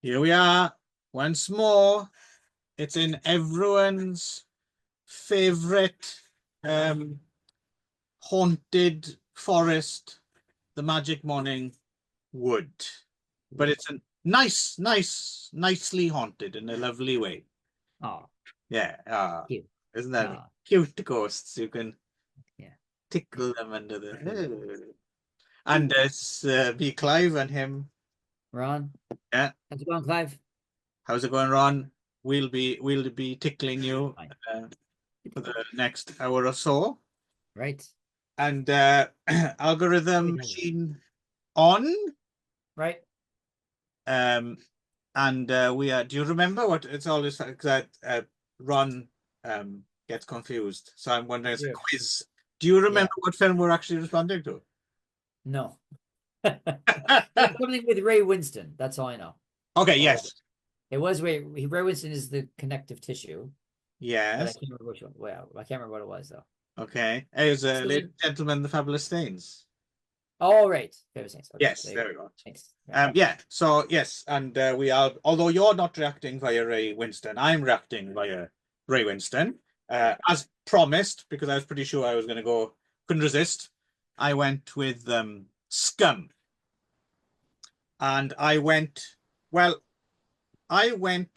Here we are once more. It's in everyone's favorite haunted forest, the Magic Morning Wood. But it's a nicely haunted in a lovely way. Oh, Yeah, cute. isn't that Oh, cute ghosts? You can yeah. tickle them under the and it's be Clive and him. Ron, Yeah, how's it going, Clive? how's it going, Ron? We'll be tickling you Fine. for the next hour or so. Right. And algorithm Wait, how's it? machine on. Right. Um, and we are. Do you remember what it's always that Ron gets confused? So I'm wondering, it's a Yeah. quiz. Do you Yeah. remember what film we're actually responding to? No. It's something with Ray Winston. That's all I know. Okay, Or was it? yes, It was Ray Winston is the connective tissue, but I yes. can't remember which one. Well, I can't remember what it was though. Okay, it was Ladies Something. and Gentlemen, the Fabulous Stains. Oh, right. Favorite Saints. Okay. Yes, There you there go. we go. Thanks. Right. Yeah, so yes, and we are, although you're not reacting via Ray Winston, I'm reacting via Ray Winston. Right. As promised, because I was pretty sure I was going to go, couldn't resist. I went with SCUM. And I went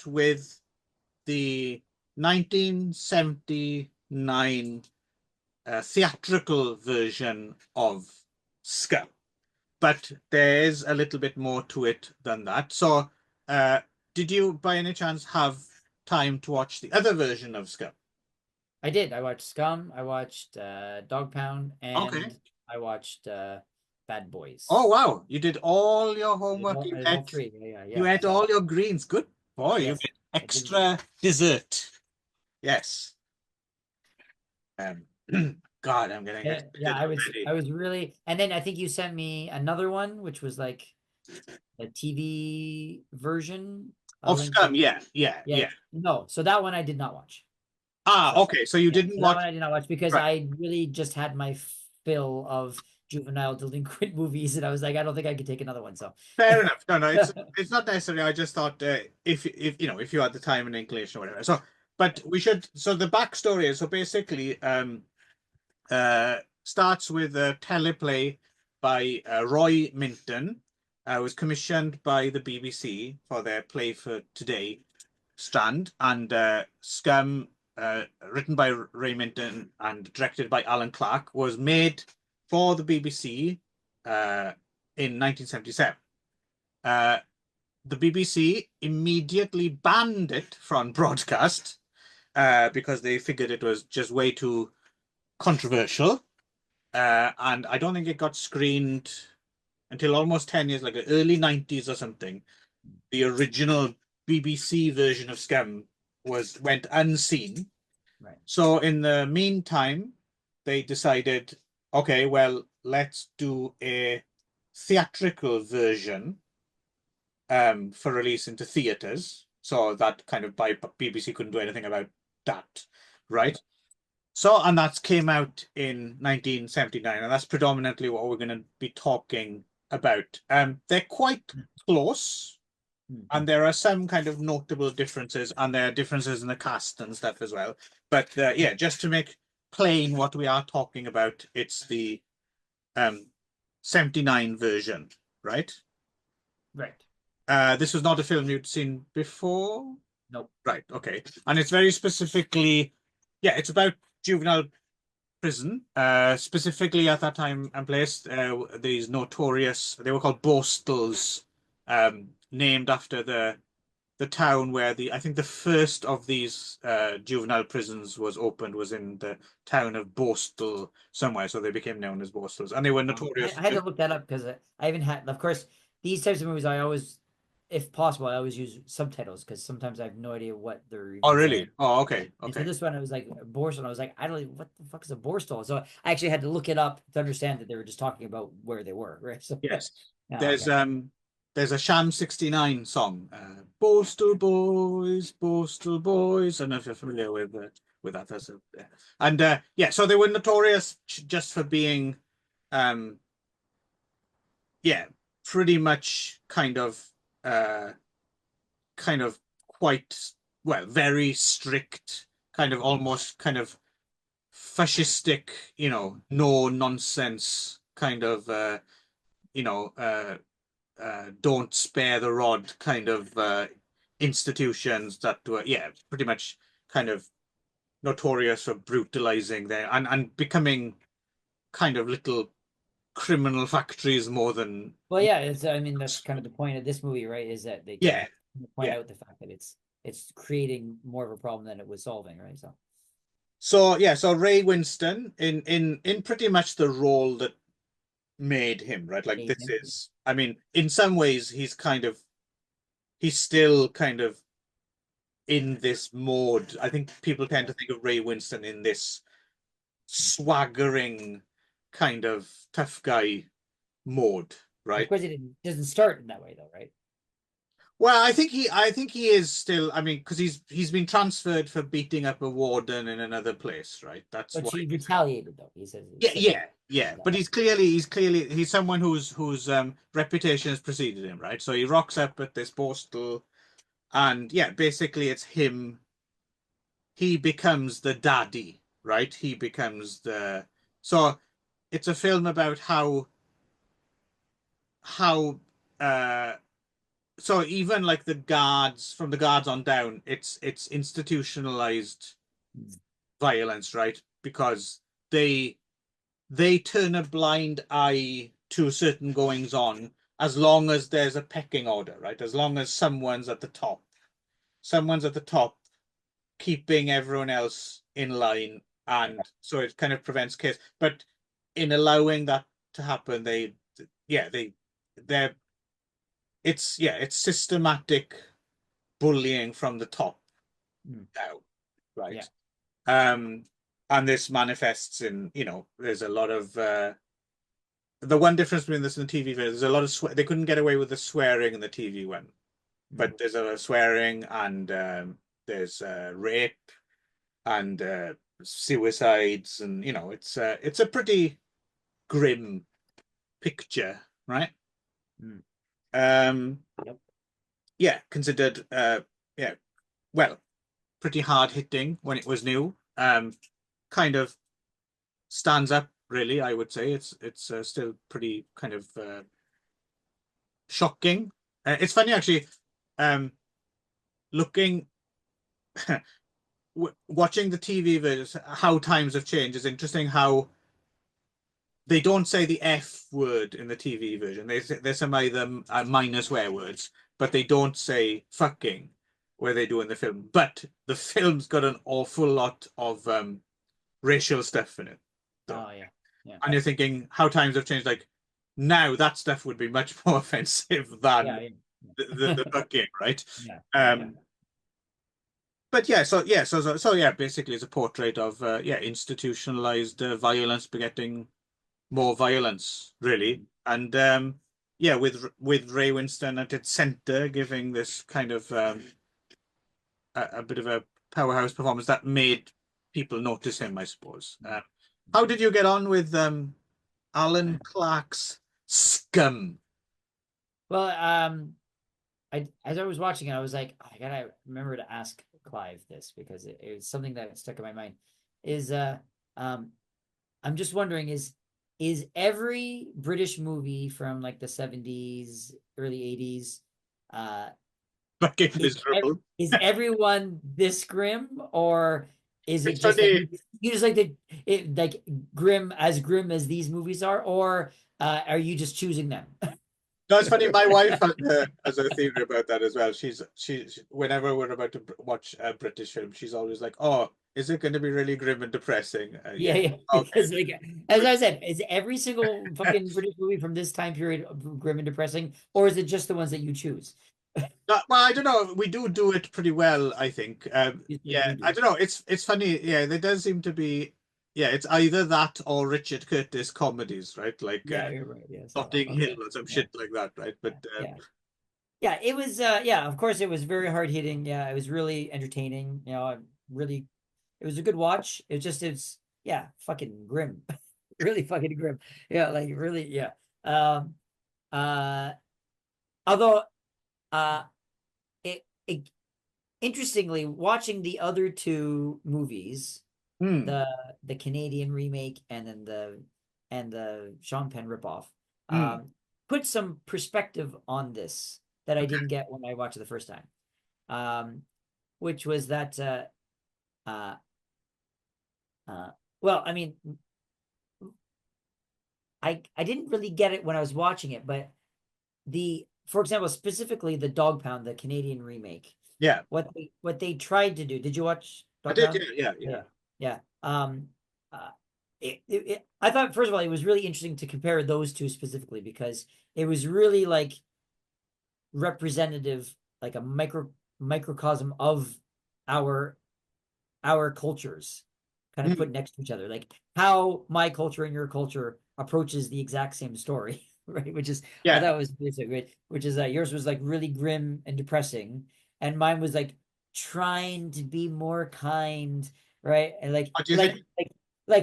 with the 1979 theatrical version of SCUM. But there's a little bit more to it than that. So, did you by any chance have time to watch the other version of SCUM? I did. I watched Scum. I watched Dog Pound, Okay. and I watched Bad Boys. Oh wow, you did all your homework. I did all three. Yeah, yeah, You yeah. ate all your greens. Good boy. You Yes, get I did. extra dessert. Yes. Um, God, I'm getting Yeah, yeah, excited I already. was really, and then I think you sent me another one, which was like a TV version. I'll Of link it. Scum, yeah, yeah, Yeah, yeah. no, so that one I did not watch. Ah, So okay. So you yeah, didn't so that watch, one I did not watch because right? I really just had my fill of juvenile delinquent movies, and I was like, I don't think I could take another one. So Fair enough. No, it's not necessary. I just thought if you know if you had the time and inclination or whatever. So, but we should. So the backstory is so basically starts with a teleplay by Roy Minton. Was commissioned by the BBC for their play for today, Strand, and Scum, written by Ray Minton and directed by Alan Clark, was made for the BBC in 1977. Uh, the BBC immediately banned it from broadcast because they figured it was just way too controversial. And I don't think it got screened until almost 10 years, like the early 90s or something. The original BBC version of Scum went unseen. right, So in the meantime, they decided, okay, well, let's do a theatrical version for release into theaters. So that kind of by BBC couldn't do anything about that, right? right. So, and that came out in 1979, and that's predominantly what we're going to be talking about. They're quite close, and Mhm. there are some kind of notable differences, and there are differences in the cast and stuff as well. But yeah, just to make plain what we are talking about, it's the um, 79 version, right? Right. This was not a film you'd seen before. Nope. Right, okay. And it's very specifically, yeah, it's about juvenile prison, specifically at that time and place, these notorious, they were called Borstals, named after the town where I think the first of these juvenile prisons was opened was in the town of Borstal somewhere, so they became known as Borstals, and they were I, notorious. I had to look that up because I haven't had, of course, these types of movies. I always, if possible, I always use subtitles because sometimes I have no idea what they're Oh, even saying. really? Oh, okay, And so okay. this one, I was like Borstal. I was like, I don't know what the fuck is a Borstal. So I actually had to look it up to understand that they were just talking about where they were. Right. So, Yes. oh, There's okay. there's a Sham 69 song, Borstal Boys. I don't know if you're familiar with that. And yeah, so they were notorious just for being um yeah, pretty much kind of uh kind of quite, well, very strict, kind of almost kind of fascistic, no nonsense kind of, you know, uh, don't spare the rod kind of institutions that were, yeah, pretty much kind of notorious for brutalizing their and becoming kind of little criminal factories more than. Well, yeah, I mean, that's kind of the point of this movie, right? Is that they kind Yeah, of point yeah. out the fact that it's creating more of a problem than it was solving, right? So So yeah, so Ray Winston in pretty much the role that made him, right? Like made this him. is, I mean, in some ways he's still kind of in this mode. I think people tend to think of Ray Winston in this swaggering kind of tough guy mode, Of right? course, doesn't start in that way, though, right? Well, I think he is still. I mean, because he's been transferred for beating up a warden in another place, right? That's But why. she retaliated, though. He Yeah, said that. yeah, yeah. Yeah, But he's someone whose reputation has preceded him, right? So he rocks up at this Borstal, and yeah, basically it's him. He becomes the daddy, right? He becomes the. So it's a film about how uh so even like the guards, from the guards on down, it's institutionalized mm, violence, right? Because they they turn a blind eye to certain goings on as long as there's a pecking order, right? As long as someone's at the top, keeping everyone else in line, yeah. and so it kind of prevents chaos. But in allowing that to happen, yeah, they're it's systematic bullying from the top Mm, down, yeah. right? Um, and this manifests in, there's a lot of the one difference between this and the TV version, there's a lot of they couldn't get away with the swearing in the TV one, Mm, but there's a lot of swearing and there's rape and suicides, and it's a pretty grim picture, right? mm, Um, yep. yeah, considered yeah, well, pretty hard hitting when it was new. Kind of stands up, really. I would say it's still pretty kind of shocking. It's funny actually, um, looking watching the TV version, how times have changed. It's interesting how they don't say the F word in the TV version. There's some either minor swear words, but they don't say fucking where they do in the film. But the film's got an awful lot of racial stuff in it, though. Oh, yeah. Yeah. And you're thinking how times have changed. Like now, that stuff would be much more offensive than Yeah. Yeah. the fucking, right? Yeah. Yeah. Um, but so yeah, basically, it's a portrait of yeah, institutionalized violence begetting more violence, really. And yeah, with Ray Winston at its center, giving this kind of a bit of a powerhouse performance that made people notice him, I suppose. How did you get on with Alan Clark's Scum? Well, as I was watching it, I was like, I gotta remember to ask Clive this because it was something that stuck in my mind. Is um, I'm just wondering, is every British movie from like the 70s, early 80s, uh, Fucking is miserable. is everyone this grim, or is it It's just that funny. you just like like grim as these movies are, or are you just choosing them? No, it's funny. My wife has a theory about that as well. She's whenever we're about to watch a British film, she's always like, "Oh, is it going to be really grim and depressing?" Yeah, Yeah. yeah. Okay. Because like as I said, is every single fucking British movie from this time period grim and depressing, or is it just the ones that you choose? Well, I don't know. We do it pretty well, I think. You Yeah, do I do. don't know. It's funny. Yeah, there does seem to be. Yeah, it's either that or Richard Curtis comedies, right? Like Yeah, you're right. Yeah. So Notting Hill okay. or some Yeah. shit like that, right? But Yeah. Yeah. Yeah, it was yeah, of course it was very hard hitting. Yeah, it was really entertaining. Really it was a good watch. It's yeah, fucking grim. Really fucking grim. Yeah, like really, yeah. Um uh although uh it interestingly, watching the other two movies, Mm, the Canadian remake and then the Sean Penn ripoff, mm. um, put some perspective on this that I didn't get when I watched it the first time. Which was that uh uh well, I mean, I didn't really get it when I was watching it, but for example, specifically the Dog Pound, the Canadian remake, Yeah, what they tried to do. Did you watch I Dog did. Yeah, Pound? yeah, yeah. Yeah, yeah. Uh, I thought first of all it was really interesting to compare those two specifically because it was really like representative, like a microcosm of our our cultures kind of Mm, put next to each other, like how my culture and your culture approaches the exact same story, right? Which is I yeah. thought was so great. Which is that yours was like really grim and depressing, and mine was like trying to be more kind, right? And like What do you think?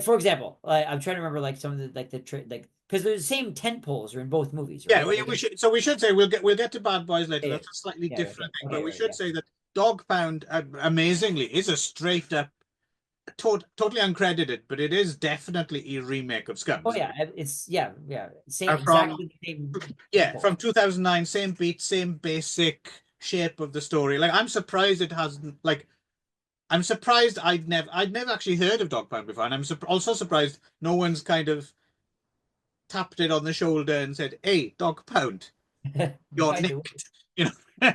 for example, I'm trying to remember like some of the like because they're the same tent poles are in both movies, Yeah, right? Like we should. So we should say we'll get to Bad Boys later. yeah, That's a slightly yeah, different okay, thing, but okay, we right, should yeah. say that Dog Pound, amazingly, is a straight up, totally uncredited, but it is definitely a remake of Scum, Oh isn't yeah, it? it's yeah, same From exactly the same Yeah, tempo. from 2009, same beat, same basic shape of the story. Like I'm surprised it hasn't like. I'm surprised I'd never actually heard of Dog Pound before, and I'm also surprised no one's kind of tapped it on the shoulder and said, "Hey, Dog Pound, you're By the way. nicked," you know.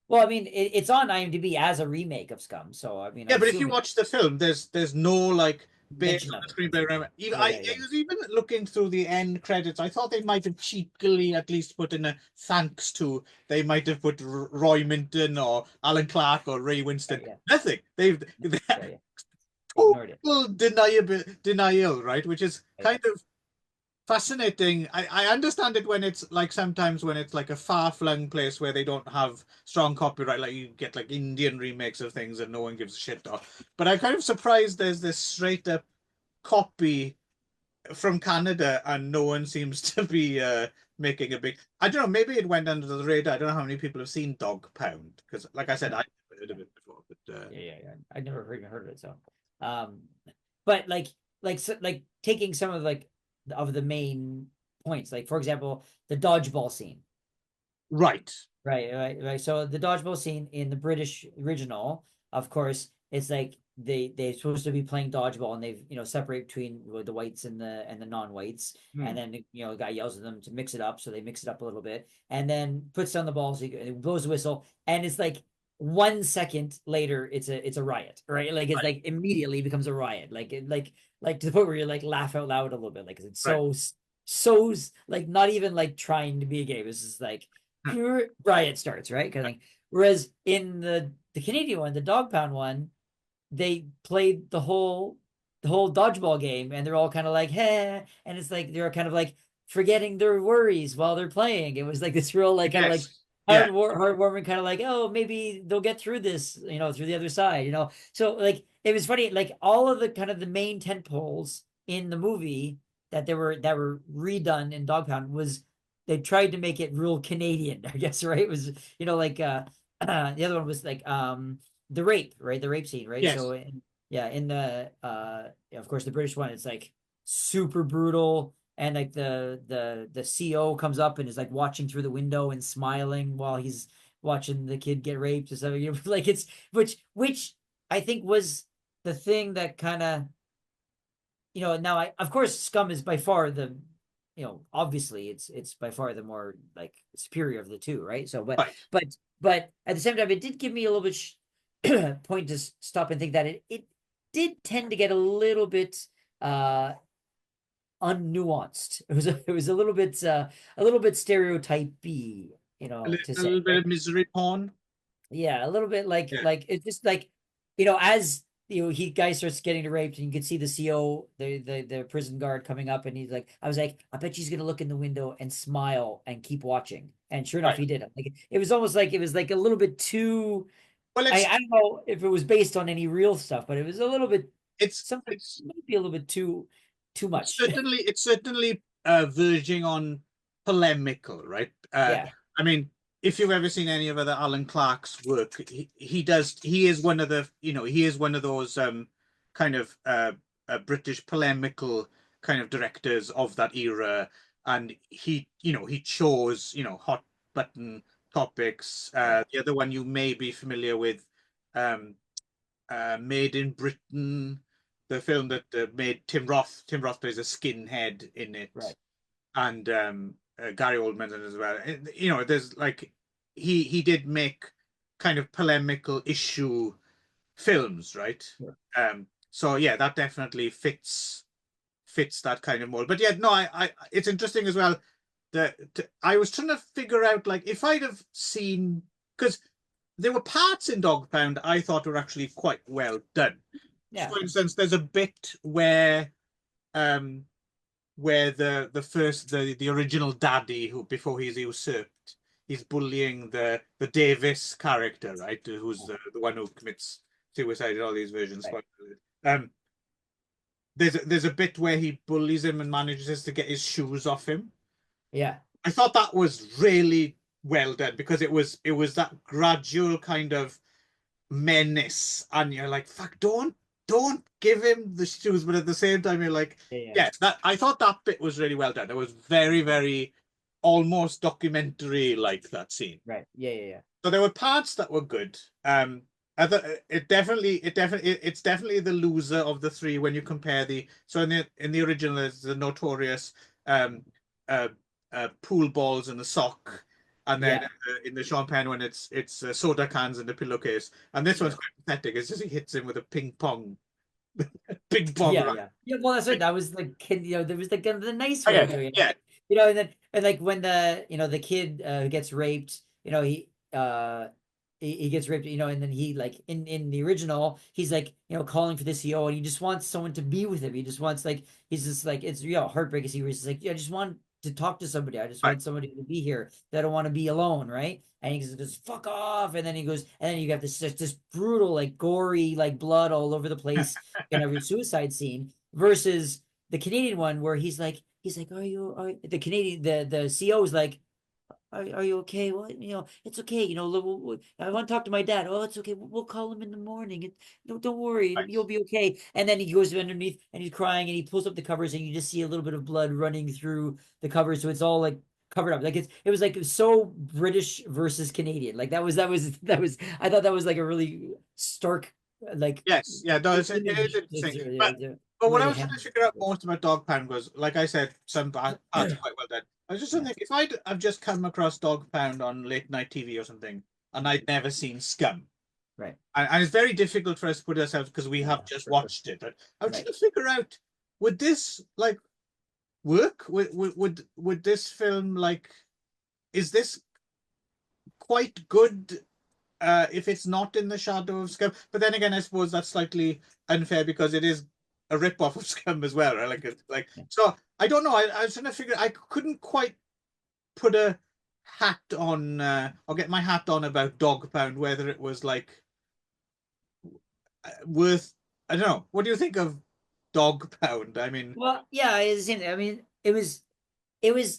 Well, I mean, it's on IMDb as a remake of Scum, so I mean, I Yeah, but if you assume it's watch the film, there's no like base mention on of the it. screenplay. Remember, Yeah, yeah, I yeah. was even looking through the end credits. I thought they might have cheekily at least put in a thanks to. They might have put Roy Minton or Alan Clark or Ray Right, Winston. yeah, Nothing. They yeah, yeah. Ignored it. total denial, right? Which is Yeah, yeah. kind of fascinating. I understand it when it's like sometimes when it's like a far-flung place where they don't have strong copyright, like you get like Indian remakes of things and no one gives a shit of. But I'm kind of surprised there's this straight up copy from Canada and no one seems to be making a big. I don't know, maybe it went under the radar. I don't know how many people have seen Dog Pound because, like I said, No, I've never heard yeah, of it before. But yeah, yeah, yeah. I never even heard of it. So, um, but like taking some of like of the main points, like for example, the dodgeball scene. right, Right. So the dodgeball scene in the British original, of course, it's like they're supposed to be playing dodgeball and they've separate between the whites and the non-whites, and hmm, then the guy yells at them to mix it up, so they mix it up a little bit, and then puts down the balls, he blows the whistle, and it's like 1 second later, it's a riot, right? Like it's right, like immediately becomes a riot, like to the point where you're like laugh out loud a little bit, like 'cause it's right. so like not even like trying to be a game. It's just like riot starts, right? Kind of thing. Whereas in the Canadian one, the Dog Pound one, they played the whole dodgeball game, and they're all kind of like, hey, and it's like they're kind of like forgetting their worries while they're playing. It was like this real like kind of like Yes, yeah. heartwarming kind of like, oh, maybe they'll get through this, through the other side. So like it was funny, like all of the kind of the main tent poles in the movie that were redone in Dog Pound was they tried to make it real Canadian, I guess, right? It was like the other one was like the rape, right? The rape scene, right? Yes. So yeah, in the of course the British one, it's like super brutal, and like the CO comes up and is like watching through the window and smiling while he's watching the kid get raped and stuff. Like it's which I think was the thing that kind of now I of course Scum is by far the obviously it's by far the more like superior of the two, right? So but Right. but but at the same time it did give me a little bit point to stop and think that it did tend to get a little bit uh unnuanced. It was a little bit stereotypy, to say, Little bit right? of misery porn. Yeah, a little bit Yeah. like it's just like as he guy starts getting raped, and you can see the CO, the prison guard coming up, and he's like, I was like, I bet she's gonna look in the window and smile and keep watching, and sure enough, Right. he did. Like it was almost like it was like a little bit too. Well, I don't know if it was based on any real stuff, but it was a little bit it's something it's maybe a little bit too much. it's certainly verging on polemical, right? Yeah, I mean, if you've ever seen any of other Alan Clark's work, he is one of the, he is one of those kind of British polemical kind of directors of that era, and he chose hot button topics. Right. The other one you may be familiar with, um, Made in Britain, the film that made Tim Roth. Tim Roth plays a skinhead in it, Right. and Gary Oldman in it as well. There's like he did make kind of polemical issue films, right? Sure. So yeah, that definitely fits that kind of mold. But yeah, no, it's interesting as well that I was trying to figure out, like, if I'd have seen, because there were parts in Dog Pound I thought were actually quite well done. Yeah. For instance, there's a bit um where the original daddy, who before he's usurped, he's bullying the Davis character, right? Who's the one who commits suicide in all these versions. Right. Um, there's a bit where he bullies him and manages to get his shoes off him. Yeah. I thought that was really well done, because it was that gradual kind of menace, and you're like, fuck, don't give him the shoes, but at the same time you're like, Yeah. Yeah. yeah, that I thought that bit was really well done. It was very, very almost documentary like, that scene. Right. Yeah. Yeah. Yeah. So there were parts that were good. It's definitely the loser of the three when you compare so in the original there's the notorious um uh, pool balls in the sock, and then Yeah. in the Sean Penn one it's soda cans in the pillowcase, and this one's Sure. quite pathetic. It's just he hits him with a ping pong Yeah, racket. yeah, yeah. Well, that's right. That was the kid. There was the nice Oh, way yeah, of doing it. yeah, And like when the kid gets raped, he gets raped, and then he like in the original, he's like calling for the CO, and he just wants someone to be with him. He just wants like he's just like it's heartbreak. He's just like, yeah, I just want to talk to somebody. I just right. want somebody to be here. That I don't want to be alone, right? And he just fuck off, and then he goes, and then you got this brutal, like gory, like blood all over the place in every suicide scene versus the Canadian one where he's like, are the Canadian the CO is like, are you okay? Well, it's okay. I want to talk to my dad. Oh, it's okay. We'll call him in the morning. Don't worry. Right. You'll be okay. And then he goes underneath and he's crying and he pulls up the covers and you just see a little bit of blood running through the covers. So it's all like covered up. Like it was so British versus Canadian. Like I thought that was like a really stark like Yes, yeah, no, it is image interesting. to, But to, but what way I to was trying to handle figure out it. most about Dog Pound was, like I said, some parts are quite well done. I was just Yeah, thinking, if I've just come across Dog Pound on late night TV or something, and I'd never seen Scum, right. and it's very difficult for us to put ourselves, because we have Yeah, just for sure. watched it. But I was trying Right. to figure out, would this like work? Would this film, like, is this quite good if it's not in the shadow of Scum? But then again, I suppose that's slightly unfair, because it is a rip-off of Scum as well, right? Yeah. So I don't know. I was trying to figure. I couldn't quite put a hat on, or get my hat on about Dog Pound, whether it was like worth. I don't know. What do you think of Dog Pound? I mean, Well, yeah, I mean, it was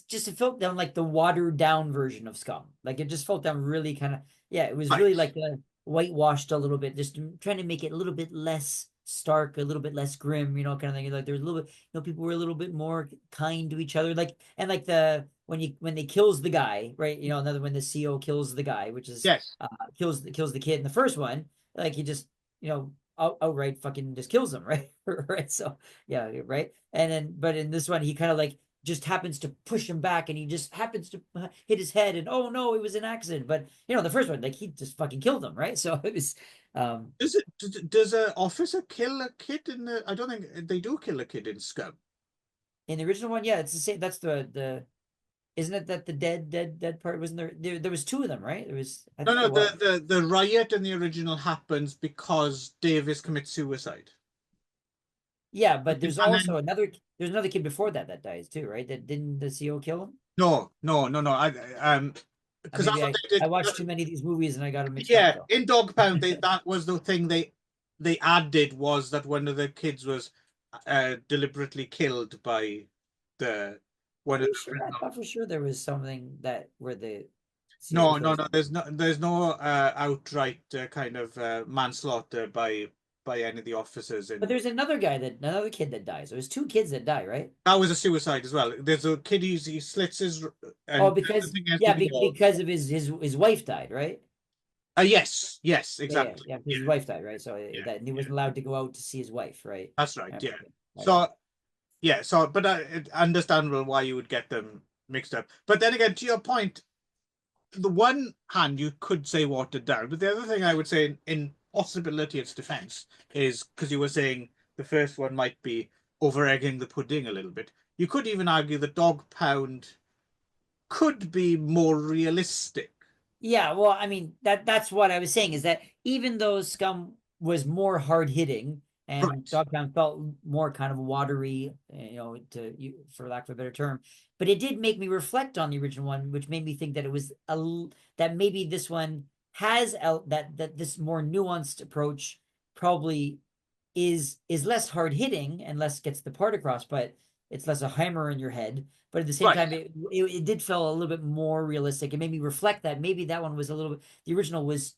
just it felt down like the watered down version of Scum. Like it just felt down really kind of yeah, it was really right. like a whitewashed a little bit, just trying to make it a little bit less stark, a little bit less grim, kind of thing. Like there's a little bit, people were a little bit more kind to each other. Like and like when they kills the guy, right? Another when the CO kills the guy, which is Yes. kills the kid in the first one, like he just outright fucking just kills him, right? Right. So yeah, right. And then but in this one he kind of like just happens to push him back and he just happens to hit his head and oh no, it was an accident. But the first one, like he just fucking killed him, right? So it was Does a officer kill a kid in the? I don't think they do kill a kid in Scum. in the original one, yeah, it's the same. That's the isn't it that the dead part wasn't there was two of them, right? I No, think no, there was. the riot in the original happens because Davis commits suicide. Yeah, but there's And also then there's another kid before that dies too, right? That didn't the CO kill him? no, no, no, no. Because that's Maybe what I they I did. watched too many of these movies and I got them mixed up Yeah, though. in Dog Pound, that was the thing they added, was that one of the kids was deliberately killed by the one Are of you the sure? I original. thought for sure there was something that where the series No. first. There's no outright kind of manslaughter by any of the officers But in. there's another kid that dies. There's two kids that die, right? That was a suicide as well. There's a kid he slits his Oh, and the because thing has to yeah, be all. because of his wife died, right? Yes, Yeah, exactly. because Yeah, his wife died, right? So yeah, that he yeah. wasn't allowed to go out to see his wife, right? That's right. Yeah. Okay. Okay. So yeah, but it's understandable why you would get them mixed up. But then again, to your point, the one hand you could say watered down, but the other thing I would say in possibility its defense is because you were saying the first one might be over egging the pudding a little bit. You could even argue that Dog Pound could be more realistic. Yeah, well, I mean that's what I was saying is that even though Scum was more hard hitting and Right. Dogtown felt more kind of watery, for lack of a better term, but it did make me reflect on the original one, which made me think that it was that maybe this one has that this more nuanced approach probably is less hard hitting and less gets the part across, but it's less a hammer in your head. But at the same Right. time, it did feel a little bit more realistic. It made me reflect that maybe that one was a little bit. The original was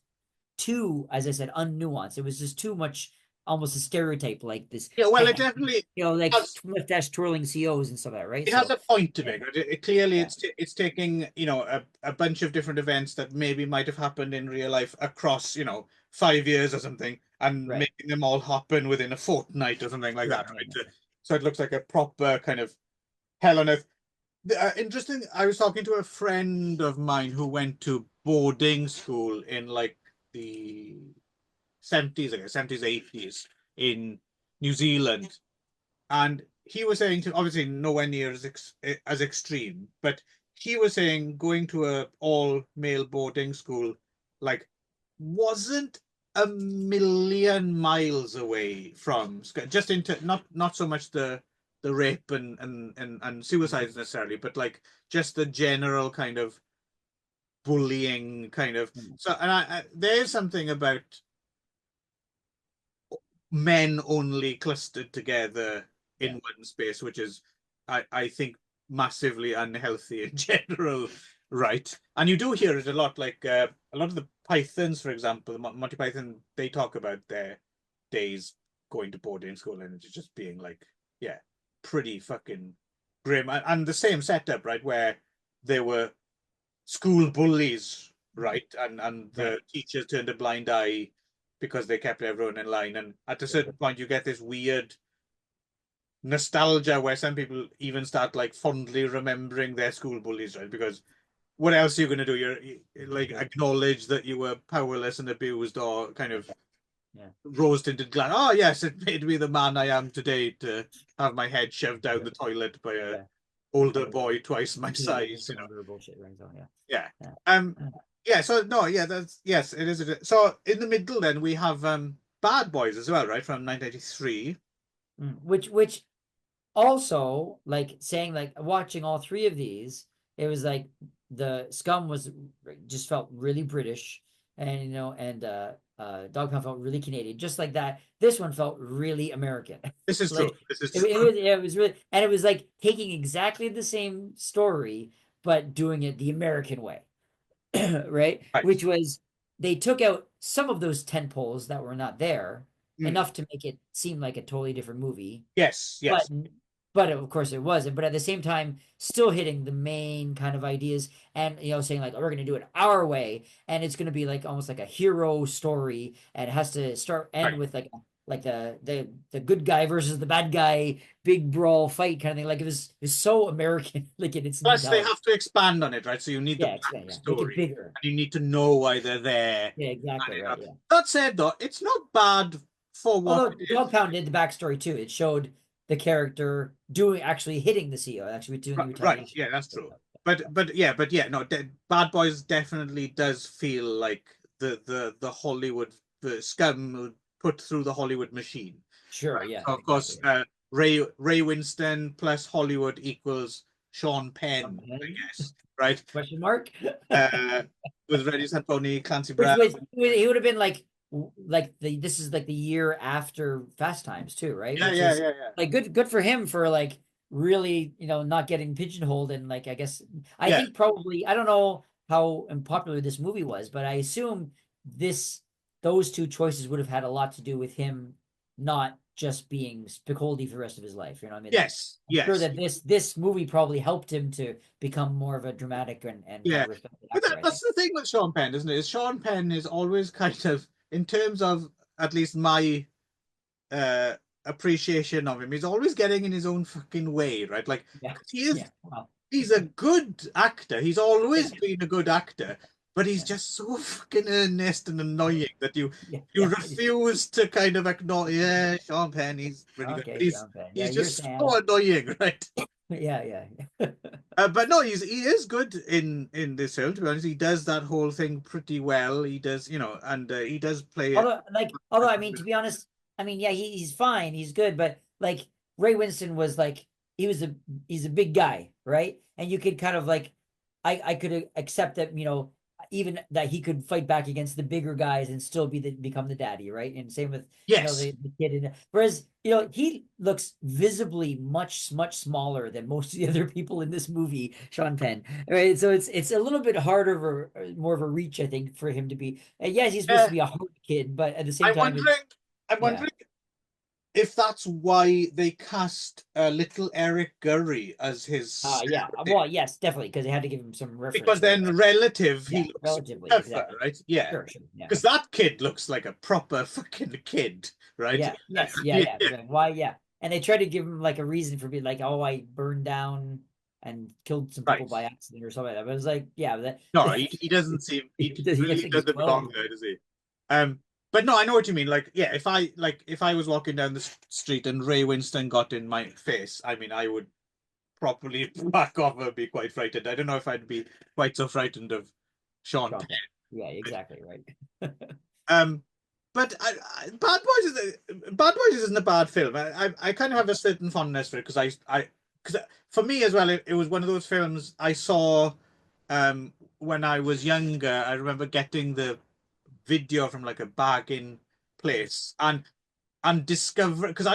too, as I said, unnuanced. It was just too much, almost a stereotype like this. Yeah, well, it definitely Like has. mustache twirling COs and stuff like that, right? It has So a point to yeah, make. Right? Clearly yeah, it's taking a bunch of different events that maybe might have happened in real life across 5 years or something and right, making them all happen within a fortnight or something like sure, that, yeah, right? yeah, So it looks like a proper kind of hell on earth. Interesting. I was talking to a friend of mine who went to boarding school in like the 70s, I guess, 70s, 80s in New Zealand. And he was saying to obviously nowhere near as extreme, but he was saying going to a all male boarding school like wasn't a million miles away from just into not so much the rape and suicides necessarily, but like just the general kind of bullying kind of. mm, So and there's something about men only clustered together yeah, in one space, which is, I think, massively unhealthy in general, right? And you do hear it a lot, like a lot of the Pythons, for example, the Monty Python, they talk about their days going to boarding school and it's just being like, yeah, pretty fucking grim. And the same setup, right, where there were school bullies, right? And right, the teachers turned a blind eye because they kept everyone in line. And at a sure, certain point, you get this weird nostalgia where some people even start like fondly remembering their school bullies, right? Because what else are you going to do? Like sure, acknowledge that you were powerless and abused or kind of yeah, rose tinted glass. Oh, yes, it made me the man I am today to have my head shoved down sure, the toilet by a yeah. older boy twice my Yeah, size, some other bullshit, right? So yeah, Yeah. yeah. Um, Uh, yeah, so no, yeah, that's yes, it is. So in the middle then we have Bad Boys as well, right? From 1983. which also like saying like watching all three of these, it was like the Scum was just felt really British, and Dogpound felt really Canadian, just like that. This one felt really American. This is true. Like This is it true. was yeah, it was really, and it was like taking exactly the same story but doing it the American way. Right? Right. Which was they took out some of those tent poles that were not there, Mm. enough to make it seem like a totally different movie. Yes, But yes. of course it wasn't. But at the same time, still hitting the main kind of ideas, and saying like, oh, we're gonna do it our way, and it's gonna be like almost like a hero story, and it has to start end Right. with like the good guy versus the bad guy, big brawl fight kind of thing. Like it was so American, like in its Plus, they mentality. have to expand on it, right? So you need the Yeah, expand, yeah, make it backstory, bigger. and you need to know why they're there. Yeah, exactly, right, yeah. That said, though, it's not bad for what Although it Dog is. Pound did the backstory too. It showed the character doing actually hitting the CEO, actually doing the Right. retaliation. Yeah, that's true. But yeah, no, Bad Boys definitely does feel like the Hollywood the scum put through the Hollywood machine. Sure, Right. yeah, So of exactly. course, Ray Winston plus Hollywood equals Sean Penn, I Pen? guess. Right. Question mark? Uh, with Reddy Santoni, Clancy Which Brown. was he would have been like this is like the year after Fast Times too, right? Yeah, Which yeah, is yeah, yeah. like good for him for like really not getting pigeonholed and like I guess I Yeah. think probably I don't know how unpopular this movie was, but I assume those two choices would have had a lot to do with him not just being Spicoli for the rest of his life. You know what I mean? Yes, I'm sure yes, that this movie probably helped him to become more of a dramatic and yeah. respected But actor, I that's think. the thing with Sean Penn, isn't it? Is Sean Penn is always kind of, in terms of at least my uh appreciation of him, he's always getting in his own fucking way, right? Like, Yeah. 'cause he is Yeah. Wow. he's a good actor. He's Yeah. always been a good actor, but he's Yeah. just so fucking earnest and annoying that Yeah. you Yeah. refuse to kind of acknowledge. Yeah, Sean Penn, he's really good. But Okay, Sean Penn. Yeah, he's you're just so Sam. annoying, right? Yeah, yeah. But no, he is good in this film. To be honest, he does that whole thing pretty well. He does, and he does play it. Although I mean, to be honest, I mean, yeah, he's fine, he's good, but like Ray Winston was like he was a he's a big guy, right? And you could kind of like I could accept that, even that he could fight back against the bigger guys and still become the daddy, right? And same with Yes, the kid in whereas he looks visibly much smaller than most of the other people in this movie, Sean Penn, right? So it's a little bit harder more of a reach, I think, for him to be. Yes, he's supposed uh, to be a hard kid, but at the same I'm time, wondering. I'm yeah. wondering if that's why they cast little Eric Gurry as his Yeah. surrogate. Well, yes, definitely, because they had to give him some Because reference, right? then relative, he Yeah, looks relatively, tougher, exactly. right? Yeah. Sure, sure. Yeah. Because that kid looks like a proper fucking kid, right? Yeah. Yes. Yeah. Yeah. Yeah. Why? Yeah. And they tried to give him like a reason for being like, oh, I burned down and killed some people Right. by accident or something like that. But it was like, yeah, No, he doesn't seem, he does he really think he's doesn't 12? belong there, does he? Um, but no, I know what you mean. Like, yeah, if I was walking down the street and Ray Winston got in my face, I mean, I would probably back off and be quite frightened. I don't know if I'd be quite so frightened of Sean Sean Penn. Penn. Yeah, exactly right. Um, but Bad Boys isn't a bad film. I kind of have a certain fondness for it because for me as well, it was one of those films I saw when I was younger. I remember getting the video from like a bargain place and discover because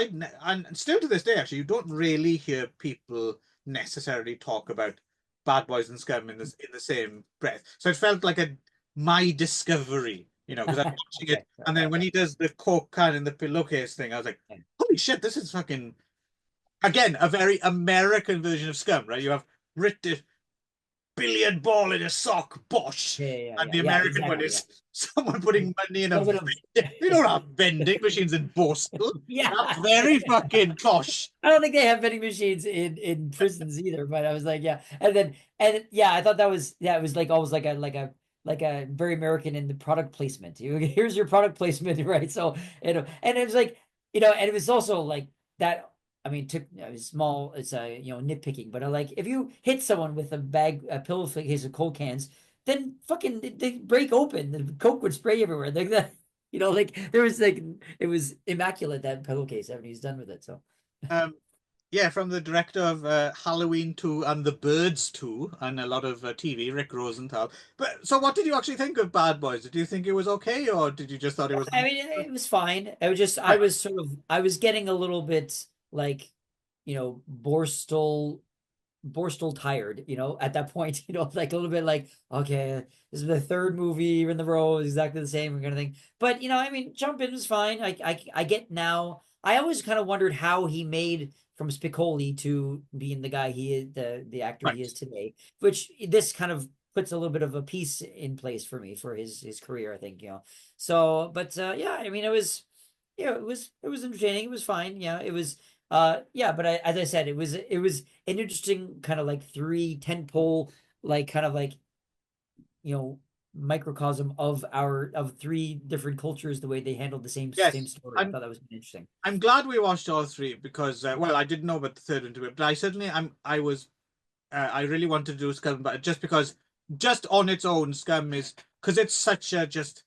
and still to this day actually you don't really hear people necessarily talk about Bad Boys and Scum in the same breath. So it felt like a my discovery, because I'm watching it, Okay. and then when he does the Coke can in the pillowcase thing, I was like, holy shit, this is fucking again a very American version of Scum, right? You have British billiard ball in a sock, bosh. And the Yeah, American one exactly. Yeah. is someone putting money in A a little bit they don't have vending machines in Borstal. That's yeah. very fucking posh. I don't think they have vending machines in prisons either, but I was like, yeah. And yeah, I thought that was it was like almost like a very American in the product placement. Here's your product placement, right? So and it was like, and it was also like that. I mean, took small. It's a nitpicking, but like if you hit someone with a pillowcase of Coke cans, then fucking they break open. The Coke would spray everywhere. Like that, like there was like it was immaculate that pillowcase after he's done with it. So. Um, yeah, from the director of Halloween 2 and The Birds 2 and a lot of TV, Rick Rosenthal. But so what did you actually think of Bad Boys? Did you think it was okay or did you just thought it was I mean, it was fine. I right? was I was getting a little bit like, Borstal tired, at that point, like a little bit like, okay, this is the third movie in the row, exactly the same kind of thing. But, I mean, Jump In was fine. I get now. I always kind of wondered how he made from Spicoli to being the guy he is, the actor he Right. is today, which this kind of puts a little bit of a piece in place for me for his career, I think, So, but yeah, I mean, it was entertaining. It was fine. Yeah, it was yeah, but as I said, it was an interesting kind of like three tentpole, like kind of like, you know, microcosm of three different cultures, the way they handled the same Yes. story. I I'm thought that was interesting. I'm glad we watched all three because well, I didn't know about the third one to it, but I certainly I was I really wanted to do Scum, but just because just on its own, Scum is because it's such a just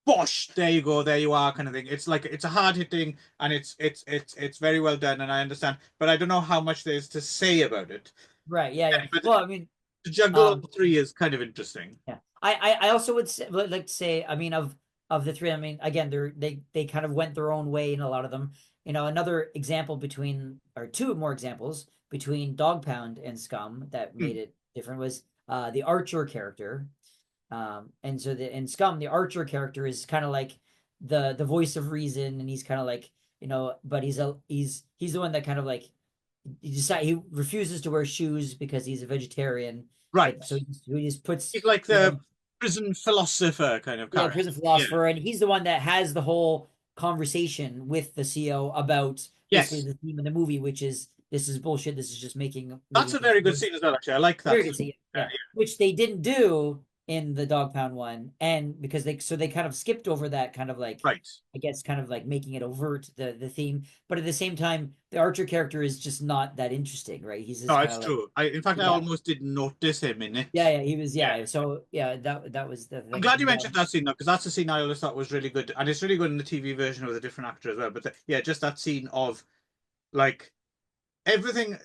bosh, there you go, there you are kind of thing. It's like it's a hard hitting and it's very well done, and I understand, but I don't know how much there is to say about it. Right. Yeah. Yeah. But Well, I mean, to juggle all um, three is kind of interesting. yeah. I also would like to say, I mean, of the three, I mean, again, they kind of went their own way in a lot of them. Another example between, or two more examples between Dog Pound and Scum that Hmm. made it different was the Archer character. And so in Scum, the Archer character is kind of like the voice of reason, and he's kind of like, but he's the one that kind of like he refuses to wear shoes because he's a vegetarian. Right. But so he just puts, He's like the prison philosopher kind of character. prison philosopher, and he's the one that has the whole conversation with the CO about basically the theme of the movie, which is this is bullshit. This is just making. That's a very good scene as well, actually. I like that. Very good scene, yeah. Which they didn't do in the Dog Pound one, and because they kind of skipped over that kind of like, right. I guess kind of like making it overt the theme, but at the same time, the Archer character is just not that interesting, right? He's just it's true. In fact, I almost didn't notice him in it. Yeah, he was. Yeah, so yeah, that was the thing. I'm glad you mentioned that scene though, because that's a scene I always thought was really good, and it's really good in the TV version with a different actor as well. But just that scene of like everything.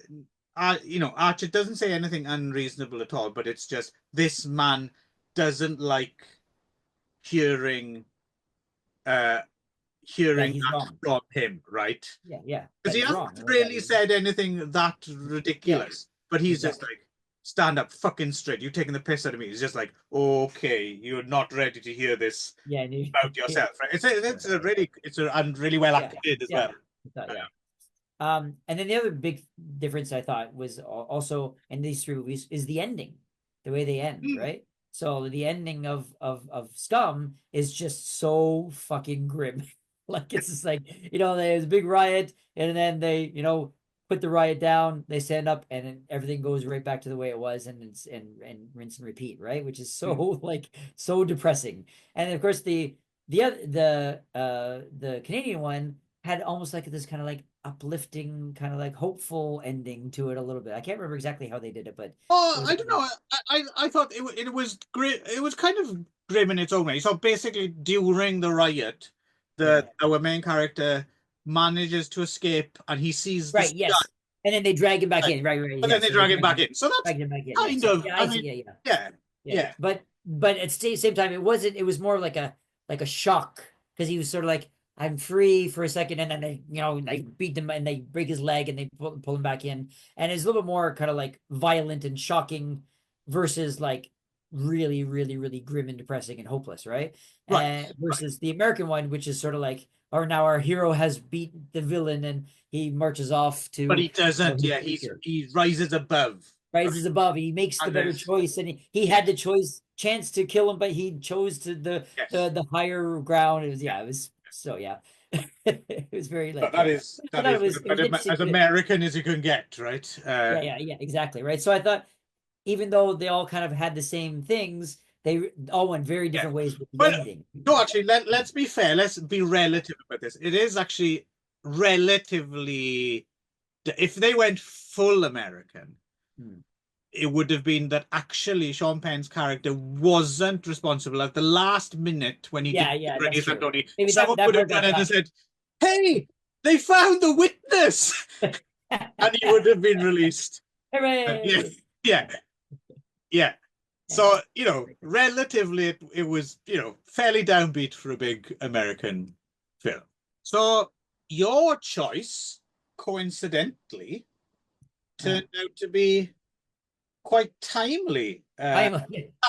Archer doesn't say anything unreasonable at all, but it's just this man doesn't like hearing that from him, right? Yeah. Because he hasn't really said anything that ridiculous, but he's just like, stand up fucking straight. You're taking the piss out of me. He's just like, okay, you're not ready to hear this about yourself, right? It's really well acted as well. And then the other big difference I thought was also in these three movies is the ending, the way they end, right? So the ending of Scum is just so fucking grim. Like it's just like, there's a big riot, and then they, put the riot down, they stand up, and then everything goes right back to the way it was, and rinse and repeat, right? Which is so like so depressing. And of course the Canadian one had almost like this kind of like uplifting, kind of like hopeful ending to it a little bit. I can't remember exactly how they did it, but I don't know. I thought it was great. It was kind of grim in its own way. So basically, during the riot, our main character manages to escape, and he sees right. Yes, and then they drag him back in. Right. But then they drag him back in. So that's kind of. Yeah. But at the same time, it wasn't. It was more like a shock, because he was sort of like, I'm free for a second, and then they beat him and they break his leg and they pull him back in, and it's a little bit more kind of like violent and shocking versus like really, really, really grim and depressing and hopeless, right? Versus the American one, which is sort of like, or now our hero has beat the villain and he marches off to. But he doesn't. He rises above. He makes the better choice, and he had the chance to kill him, but he chose to the higher ground. It was so it was very like that is as American as you can get, right? Yeah, exactly, right. So I thought, even though they all kind of had the same things, they all went very different ways with the ending. No, actually, let's be fair. Let's be relative about this. It is actually relatively. If they went full American, it would have been that actually Sean Penn's character wasn't responsible at the last minute when he someone would have done it and said, "Hey, they found the witness," and he would have been released. Hooray! Yeah. So relatively, it was fairly downbeat for a big American film. So your choice, coincidentally, turned out to be quite timely.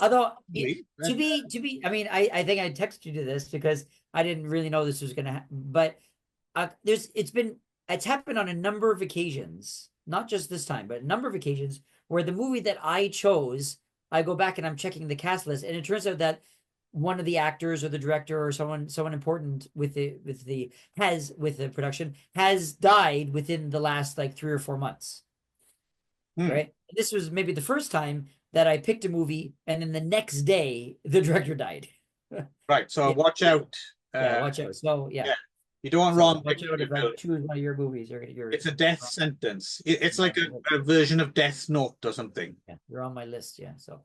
Although to be, I mean, I think I texted you to this because I didn't really know this was gonna happen, but it's happened on a number of occasions, not just this time, but a number of occasions where the movie that I chose, I go back and I'm checking the cast list, and it turns out that one of the actors or the director or someone important with the production has died within the last like 3 or 4 months. Right. This was maybe the first time that I picked a movie and then the next day the director died. Right. So watch out. Watch out. So you don't want wrong. Watch out if I choose one of your movies. It's a death sentence. It's like a version of Death Note or something. Yeah, you're on my list. Yeah. So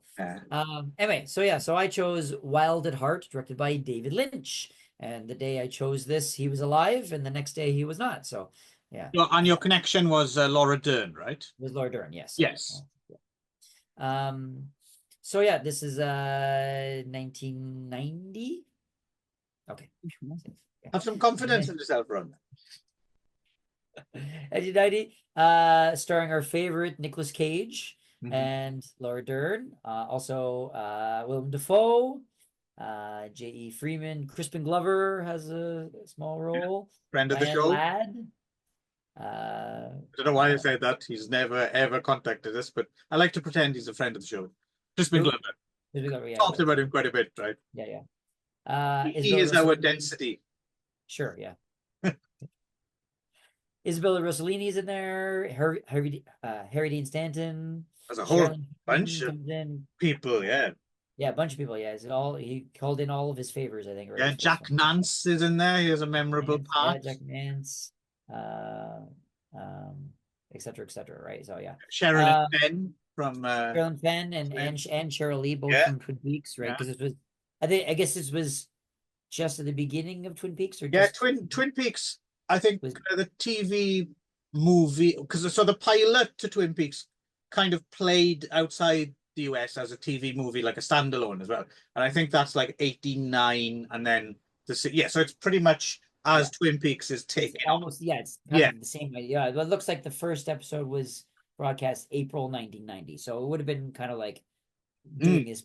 anyway, so I chose Wild at Heart, directed by David Lynch. And the day I chose this, he was alive, and the next day he was not. So yeah. And your connection was Laura Dern, right? It was Laura Dern, yes. Yes. So yeah, this is 1990. Okay. Have some confidence in yourself, Ron. 1990, starring our favorite Nicolas Cage. and Laura Dern. Also, Willem Dafoe, J.E. Freeman, Crispin Glover has a small role. Friend of the Diane show. Ladd. I don't know why I say that. He's never ever contacted us, but I like to pretend he's a friend of the show. Just been Glover. Crispin Glover, yeah, Talked about him quite a bit, right? yeah, yeah. He is our density. Sure, yeah. Isabella Rossellini's in there. Harry Dean Stanton. There's a whole bunch of comes in. people, yeah. Yeah, a bunch of people. Yeah, is it all? He called in all of his favors, I think. Right, Yeah, Jack Nance is in there. He has a memorable part. Yeah, Jack Nance. Et cetera, et cetera. Right. So yeah. Sherilyn Fenn from Sherilyn Fenn and Cheryl Lee, both from Twin Peaks, right? Because it was, I guess this was just at the beginning of Twin Peaks, or just Twin Peaks. I think the TV movie, because so the pilot to Twin Peaks kind of played outside the US as a TV movie, like a standalone as well. And I think that's like 89, and then so it's pretty much as Twin Peaks is taken. It's almost it's kind of the same way. Yeah, it looks like the first episode was broadcast April 1990, so it would have been kind of like doing this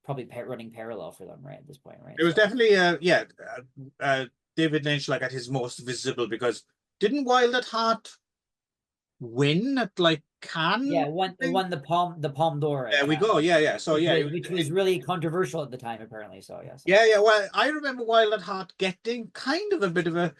probably running parallel for them, right, at this point, right? It was definitely David Lynch like at his most visible, because didn't Wild at Heart win at like Cannes? Yeah, it won the Palme d'Or. There we go. Yeah. So which was really controversial at the time, apparently. So yeah. Yeah. Well, I remember Wild at Heart getting kind of a bit of a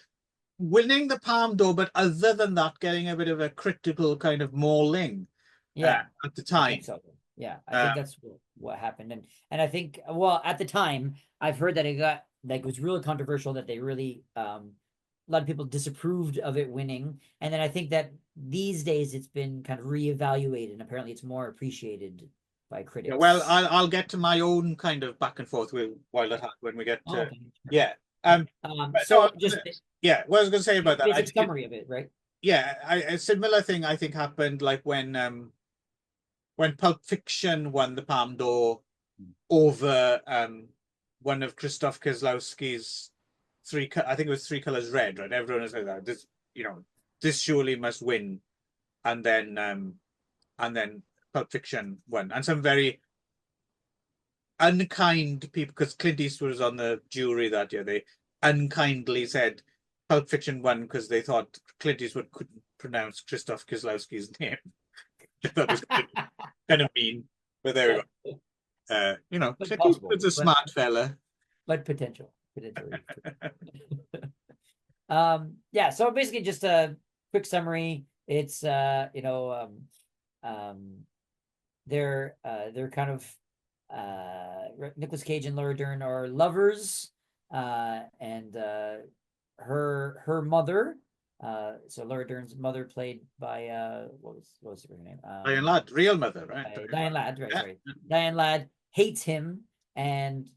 winning the Palme d'Or, but other than that, getting a bit of a critical kind of mauling. Yeah, at the time. I think so. Yeah, I think that's what happened, and I think, well, at the time, I've heard that it was really controversial, that they really a lot of people disapproved of it winning, and then I think that these days it's been kind of reevaluated, and apparently it's more appreciated by critics. Yeah, well, I'll get to my own kind of back and forth with Wild at Heart when we get to so just what I was going to say about that, basic summary of it, right? Yeah, a similar thing I think happened like when Pulp Fiction won the Palme d'Or over one of Krzysztof Kieslowski's I think it was Three Colors Red, right? Everyone was like that. This surely must win, and then Pulp Fiction won, and some very unkind people, because Clint Eastwood was on the jury that year. They unkindly said Pulp Fiction won because they thought Clint Eastwood couldn't pronounce Krzysztof Kieslowski's name. That was kind of mean, but there we go. Clint Eastwood's a smart fella, but potential. So basically, just a quick summary. It's they're kind of Nicolas Cage and Laura Dern are lovers, and her mother, so Laura Dern's mother, played by what was her name? Diane Ladd, real mother, right? Diane Ladd, right, right. Diane Ladd hates him and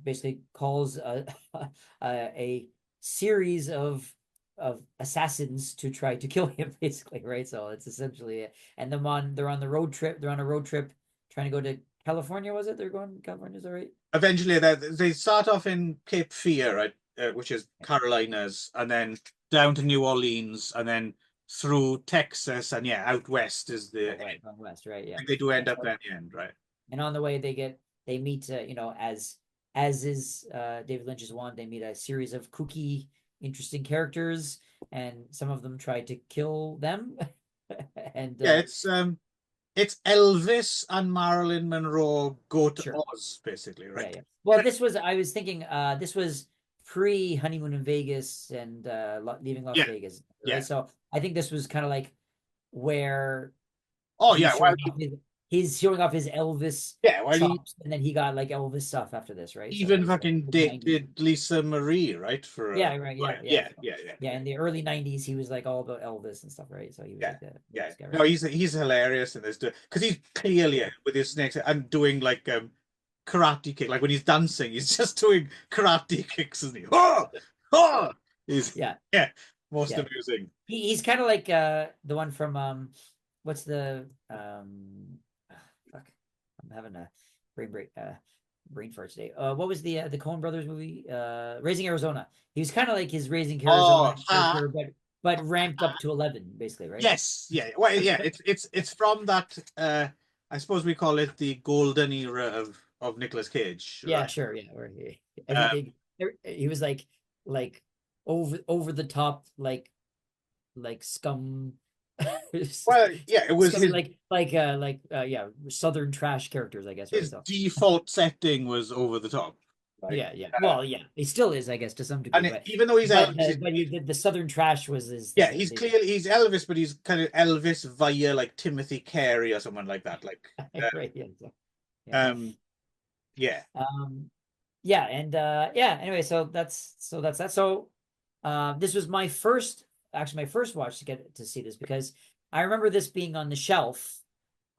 basically calls a series of assassins to try to kill him, basically, right? So it's essentially it. And they're on a road trip trying to go to California. Was it? They're going to California, is that right? Eventually they start off in Cape Fear, right, which is Carolinas, and then down to New Orleans, and then through Texas, and out west is the west, right? Yeah, they do end up at the end, right? And on the way they meet as is David Lynch's one, they meet a series of kooky, interesting characters, and some of them try to kill them. And it's Elvis and Marilyn Monroe go to Oz, basically, right? Yeah. Well, I was thinking this was pre-honeymoon in Vegas and leaving Las Vegas, right? Yeah. So I think this was kind of like where he's showing off his Elvis chops, and then he got like Elvis stuff after this, right? Even fucking dated Lisa Marie, right? For in the early 90s, he was like all about Elvis and stuff, right? So he was No, he's hilarious in this, because he's clearly with his snakes and doing like karate kick, like when he's dancing, he's just doing karate kicks, isn't he? He's most amusing. He's kind of like the one from what's the I'm having a brain fart today. What was the Coen Brothers movie? Raising Arizona. He was kind of like his Raising Arizona character, but ramped up to 11, basically, right? Yes, yeah. Well, yeah, it's from that I suppose we call it the golden era of Nicolas Cage, Yeah, right? sure. Yeah, where Uh, everything he was like over the top, like scum, well, yeah, it was scum, yeah, Southern trash characters, I guess, right? his So default setting was over the top. Like yeah, yeah. Well, yeah, he still is, I guess, to some degree, and even though he's Elvis, but the Southern trash was his yeah, thing. he's clearly he's Elvis, but he's kind of Elvis via like Timothy Carey or someone like that. Like Right, yeah, so, yeah. um yeah. Yeah, and yeah, anyway, so that's that. So this was my first watch to get to see this, because I remember this being on the shelf.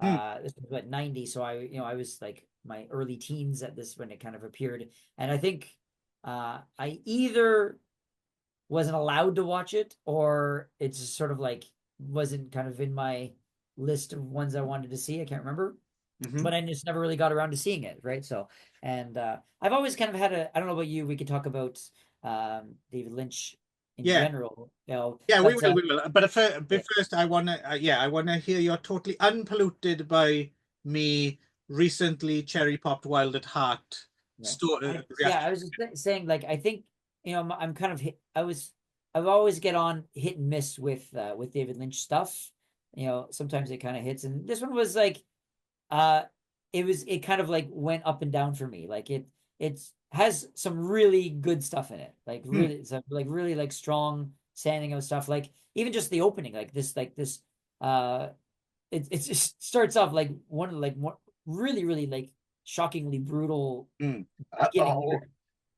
Hmm. This was what, 90, so I was like my early teens at this when it kind of appeared. And I think I either wasn't allowed to watch it, or it's just sort of like wasn't kind of in my list of ones I wanted to see. I can't remember, Mhm. but I just never really got around to seeing it, right? So, and I've always kind of had I don't know about you, we could talk about David Lynch in Yeah. general, you know, Yeah, but we will. But yeah, first, I wanna, yeah, I wanna hear you're totally unpolluted by me recently cherry popped Wild at Heart yeah. story Yeah, reaction. I was just saying, like, I think, I'm kind of I've always get on hit and miss with David Lynch stuff. Sometimes it kind of hits, and this one was like, uh, it kind of like went up and down for me. Like it's has some really good stuff in it, like Hmm. really some like really like strong standing out stuff. Like even just the opening, like this, uh, it just starts off like one of like more really really like shockingly brutal Hmm. beginning Oh, where,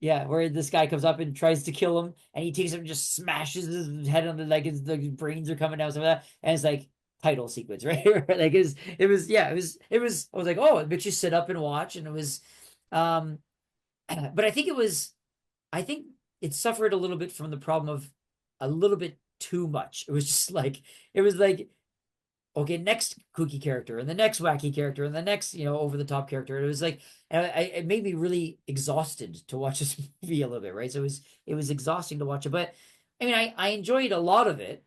yeah, where this guy comes up and tries to kill him, and he takes him and just smashes his head on the brains are coming out, some of that, and it's like title sequence, right? Like it was I was like, oh, it makes you sit up and watch, and it was, um, but I think it suffered a little bit from the problem of a little bit too much. It was just like it was like, okay, next kooky character and the next wacky character and the next, over the top character. It was like, and it made me really exhausted to watch this movie a little bit, right? So it was exhausting to watch it, but I mean, I enjoyed a lot of it.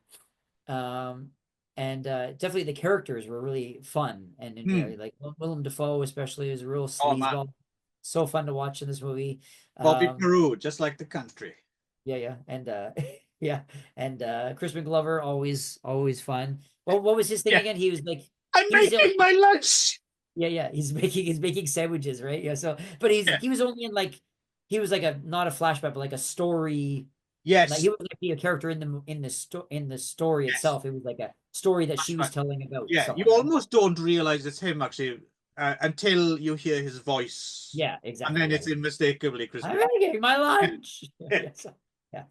Um, and definitely the characters were really fun, and hmm. like Willem Dafoe especially is a real Oh man, sleazeball. So fun to watch in this movie. Bobby Um, Peru, just like the country. yeah, yeah, and yeah, and Crispin Glover, always fun. Well, what was his thing Yeah, again? He was like, I'm he was making my lunch. yeah, yeah. He's making sandwiches, right? Yeah. So, but Yeah. he was only in like, he was like a not a flashback, but like a story. Like he Yes, was like a character in the story yes. itself. It was like a story that she was Right. telling about Yeah, you someone, right? almost don't realize it's him actually until you hear his voice, Yeah, and exactly. then Yeah, it's yeah. unmistakably I'm Crispin. really getting my Yeah. lunch. Yeah. Yeah, so, yeah.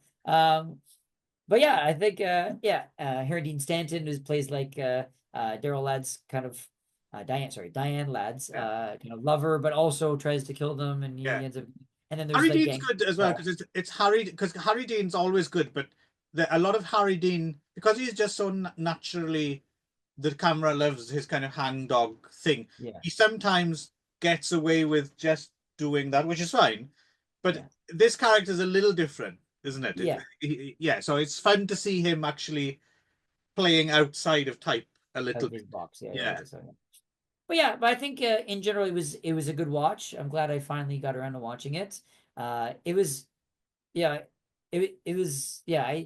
But yeah, I think yeah, Harry Dean Stanton who plays like Daryl Ladd's kind of Diane Ladd's Yeah. kind of lover, but also tries to kill them, and Yeah. he ends up, and then there's Harry like Dean's gang good as well stuff. because it's Harry because Harry Dean's always good, but a lot of Harry Dean because he's just so naturally the camera loves his kind of hangdog thing. Yeah, He sometimes gets away with just doing that, which is fine. But yeah, this character is a little different, isn't it? yeah. Yeah, so it's fun to see him actually playing outside of type a Out little of his bit. box. Yeah, yeah. Yeah. So, yeah. But yeah, but I think in general it was a good watch. I'm glad I finally got around to watching it. It was, yeah, it was, yeah.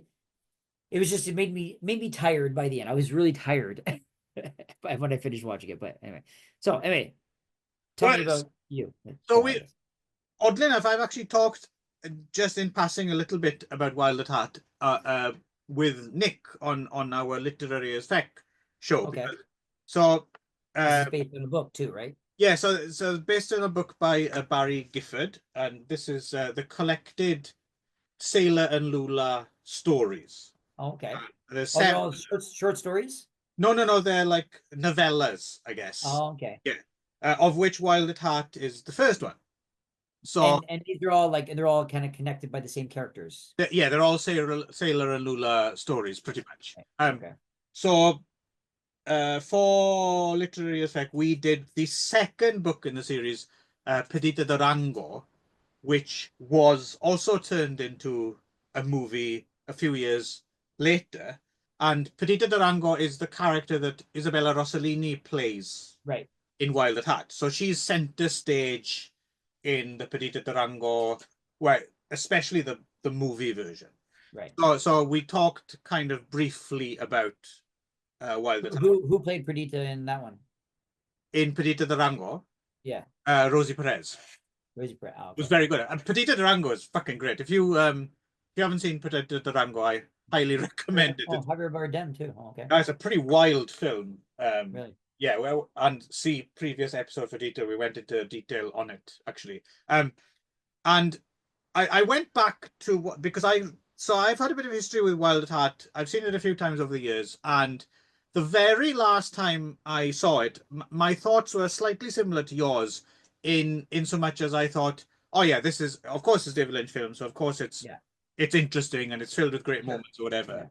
It was just, it made me tired by the end. I was really tired when I finished watching it. But anyway, so anyway, tell Well, me about you. so Go on, we yes. oddly enough, I've actually talked just in passing a little bit about Wild at Heart with Nick on our literary effect show Okay. because so This uh, is based on a book too, right? yeah, so based on a book by Barry Gifford, and this is the collected Sailor and Lula stories. Oh, okay. There's Oh, they're seven. all short stories? No, no, no, they're like novellas, I guess. Oh, okay. Yeah, of which Wild at Heart is the first one. So And these are all like, they're all kind of connected by the same characters. yeah, they're all Sailor and Lula stories, pretty much. Okay. So for literary effect, we did the second book in the series, Perdita de Rango, which was also turned into a movie a few years later. And Perdita Durango is the character that Isabella Rossellini plays Right. in Wild at Heart. So she's center stage in the Perdita Durango, well, especially the movie version. Right. So we talked kind of briefly about Wild at Heart. Who played Perdita in that one? In Perdita Durango, Yeah. Rosie Perez Rosie Perez. Oh, was okay. very good. And Perdita Durango is fucking great. If you haven't seen Perdita Durango, I highly recommend it. Oh, Javier Bardem too. Oh, okay. It's a pretty wild film. Really? Yeah, well, and see previous episode for detail. We went into detail on it actually. And I went back to what because I've had a bit of history with Wild at Heart. I've seen it a few times over the years, and the very last time I saw it, my thoughts were slightly similar to yours in so much as I thought, oh yeah, this is of course it's David Lynch film, so of course Yeah. it's interesting and it's filled with great Sure. moments or whatever. Yeah.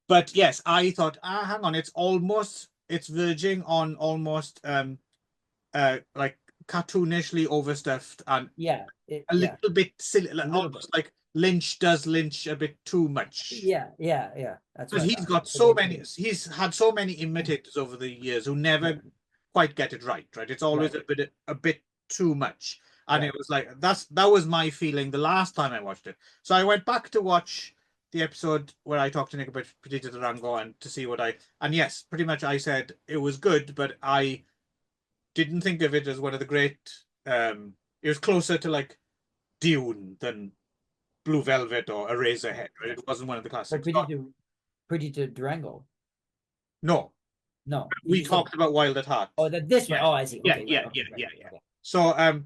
But yes, I thought, hang on, it's verging on almost like cartoonishly overstuffed and Yeah. a little bit silly, A little almost like Lynch does Lynch a bit too much. Yeah. That's Because what I thought. he's had so many imitators over the years who never quite get it right. Right, it's always Right. a bit too much, and Right. it was like that was my feeling the last time I watched it. So I went back to watch the episode where I talked to Nick about Perdita Durango and to see what and yes, pretty much I said it was good, but I didn't think of it as one of the great. It was closer to like Dune than Blue Velvet or Eraserhead. Right? It wasn't one of the But classics. Perdita Durango. No, No, we you said. talked about Wild at Heart. Oh, that this one. Yeah, Oh, I see. yeah, Okay, right. yeah, Okay, yeah, right. yeah, yeah. Okay. So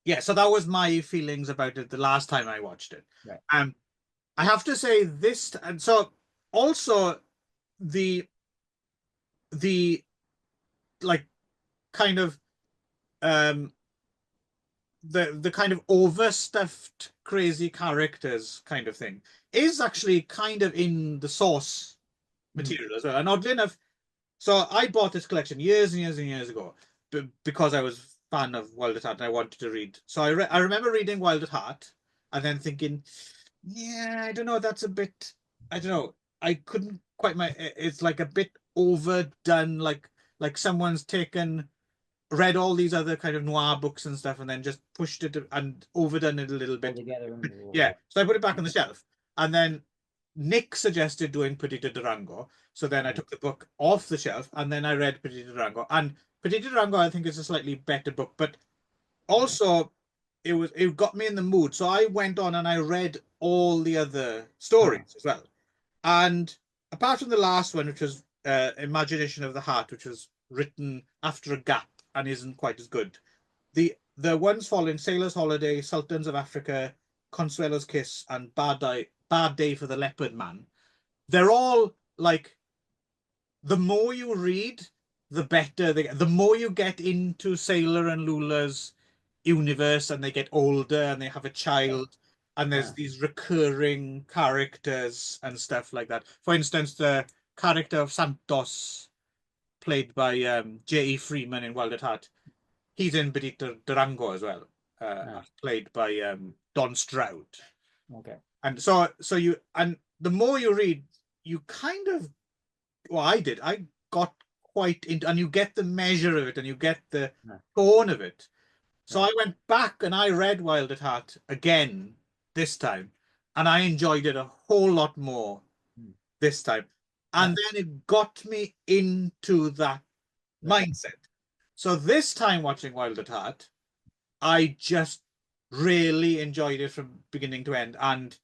yeah, so that was my feelings about it the last time I watched it. Right. I have to say this, and so also the the like kind of um the kind of overstuffed crazy characters kind of thing is actually kind of in the source material as well. And oddly enough, so I bought this collection years and years and years ago because I was a fan of Wild at Heart and I wanted to read. So I remember reading Wild at Heart and then thinking, yeah, I don't know, that's a bit, I don't know, I couldn't quite it's like a bit overdone, like someone's read all these other kind of noir books and stuff and then just pushed it and overdone it a little All bit. together. Yeah, so I put it back on the shelf, and then Nick suggested doing Perdita Durango. So then I took the book off the shelf, and then I read Perdita Durango. And Perdita Durango, I think, is a slightly better book, but also it got me in the mood. So I went on and I read all the other stories as well. And apart from the last one, which was Imagination of the Heart, which was written after a gap and isn't quite as good, the ones following Sailor's Holiday, Sultans of Africa, Consuelo's Kiss, and Bad Day for the Leopard Man, they're all like the more you read, the better they get. The more you get into Sailor and Lula's universe and they get older and they have a child and there's these recurring characters and stuff like that. For instance, the character of Santos, played by J.E. Freeman in Wild at Heart, he's in Benito Durango as well, played by Don Stroud. Okay. And and the more you read, you kind of, well, I got quite into, and you get the measure of it and you get the tone of it. So I went back and I read Wild at Heart again this time, and I enjoyed it a whole lot more this time. And then it got me into that mindset. So this time watching Wild at Heart, I just really enjoyed it from beginning to end. And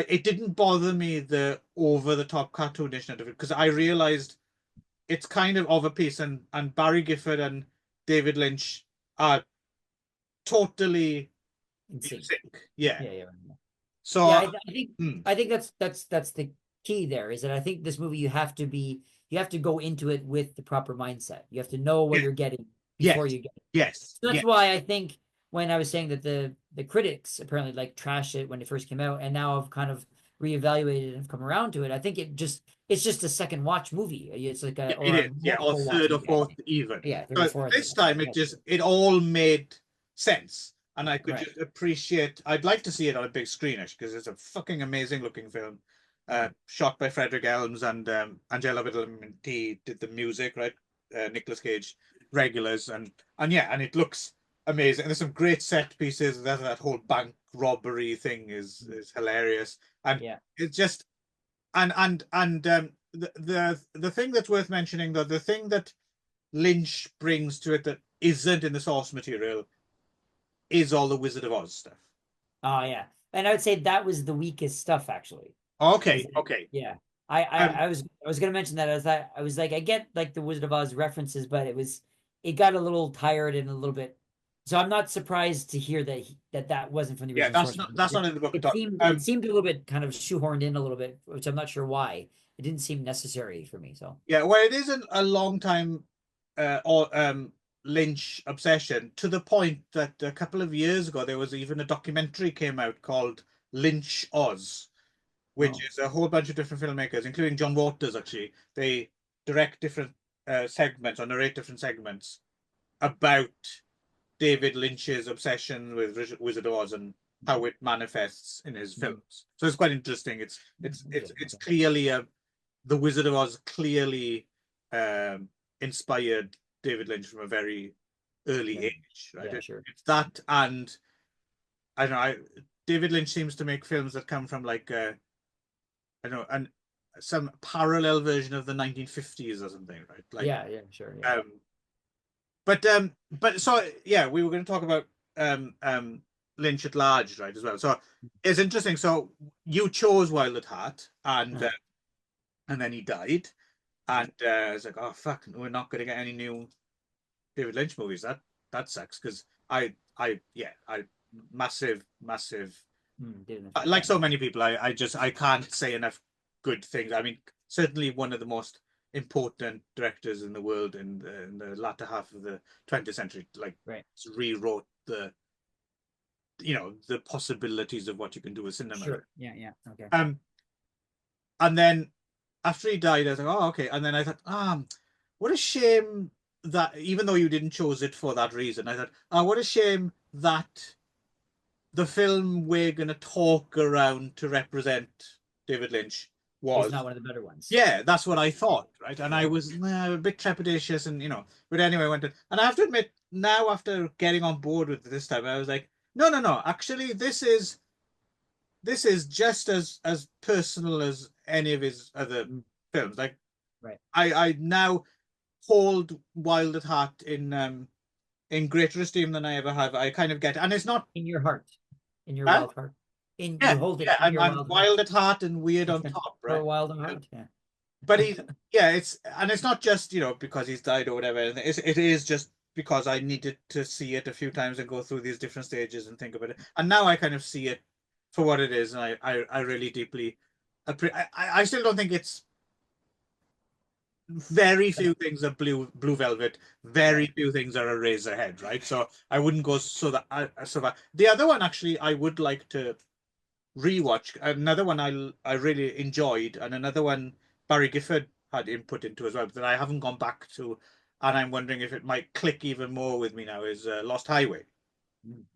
it didn't bother me the over the top cartoonishness of it because I realized it's kind of a piece, and Barry Gifford and David Lynch are totally In sync. Yeah. Yeah. So yeah, I think that's the key there, is that I think this movie you have to go into it with the proper mindset. You have to know what you're getting before you get it. Yes. So that's why I think when I was saying that the critics apparently like trashed it when it first came out, and now I've kind of reevaluated and have come around to it. I think it's just a second watch movie. It's like a or third or fourth even. Yeah, third or fourth. But this time it all made sense, and I could just appreciate. I'd like to see it on a big screen actually because it's a fucking amazing looking film. shot by Frederick Elms, and Angela Badalamenti did the music, right? Nicolas Cage regulars, and yeah, and it looks amazing. There's some great set pieces. That whole bank robbery thing is hilarious, and Yeah. it's just and the thing that's worth mentioning, though, the thing that Lynch brings to it that isn't in the source material is all the Wizard of Oz stuff. Oh yeah. And I would say that was the weakest stuff actually. Is Okay, that, okay. yeah. I was gonna mention that. I was like, I get like the Wizard of Oz references, but it got a little tired and a little bit, so I'm not surprised to hear that wasn't from the Yeah, original source that's material. not in the book at It all. seemed it seemed a little bit kind of shoehorned in a little bit, which I'm not sure why. It didn't seem necessary for me. So Yeah, well, it isn't a long time or Lynch obsession, to the point that a couple of years ago there was even a documentary came out called Lynch Oz, which oh is a whole bunch of different filmmakers, including John Waters. Actually, they direct different segments or narrate different segments about David Lynch's obsession with Wizard of Oz and how it manifests in his mm, films. So it's quite interesting. It's okay. clearly the Wizard of Oz clearly um, inspired David Lynch from a very early Yeah, age, right? yeah, sure. It's that, and I don't know. David Lynch seems to make films that come from like I don't know, and some parallel version of the 1950s or something, right? Like, Yeah, yeah, sure, yeah. um, but so yeah, we were going to talk about Lynch at large, right, as well. So it's interesting. So you chose Wild at Heart, and then he died, and it's like, oh fuck, we're not going to get any new David Lynch movies. That sucks, because I massive. Didn't fan, Like yeah. so many people, I can't say enough good things. I mean, certainly one of the most important directors in the world in the latter half of the 20th century. Like, Right. rewrote the possibilities of what you can do with cinema. Right? Sure. Yeah, yeah. Okay. And then after he died, I was like, oh, okay. And then I thought, what a shame that, even though you didn't choose it for that reason, I thought, what a shame that the film we're going to talk around to represent David Lynch Is was. not one of the better ones. Yeah, that's what I thought, right? And I Yeah. was a bit trepidatious, and but anyway, I went to, and I have to admit, now after getting on board with it this time, I was like, no, no, no. Actually, this is just as personal as any of his other Mm, films. Like, right. I now hold Wild at Heart in greater esteem than I ever have. I kind of get, and it's not. In your heart. In your Huh? wild heart. In Yeah, you hold it yeah. in I'm your I'm wild heart. wild at heart and weird on top, For right? a wild heart. But Yeah. yeah, it's not just because he's died or whatever. It is just because I needed to see it a few times and go through these different stages and think about it. And now I kind of see it for what it is, and I really deeply. I still don't think it's. Very few things are blue velvet. Very Right. few things are a Razorhead, right? So I wouldn't go so far. The other one, actually, I would like to rewatch. Another one I really enjoyed, and another one Barry Gifford had input into as well, but that I haven't gone back to, and I'm wondering if it might click even more with me now, is Lost Highway.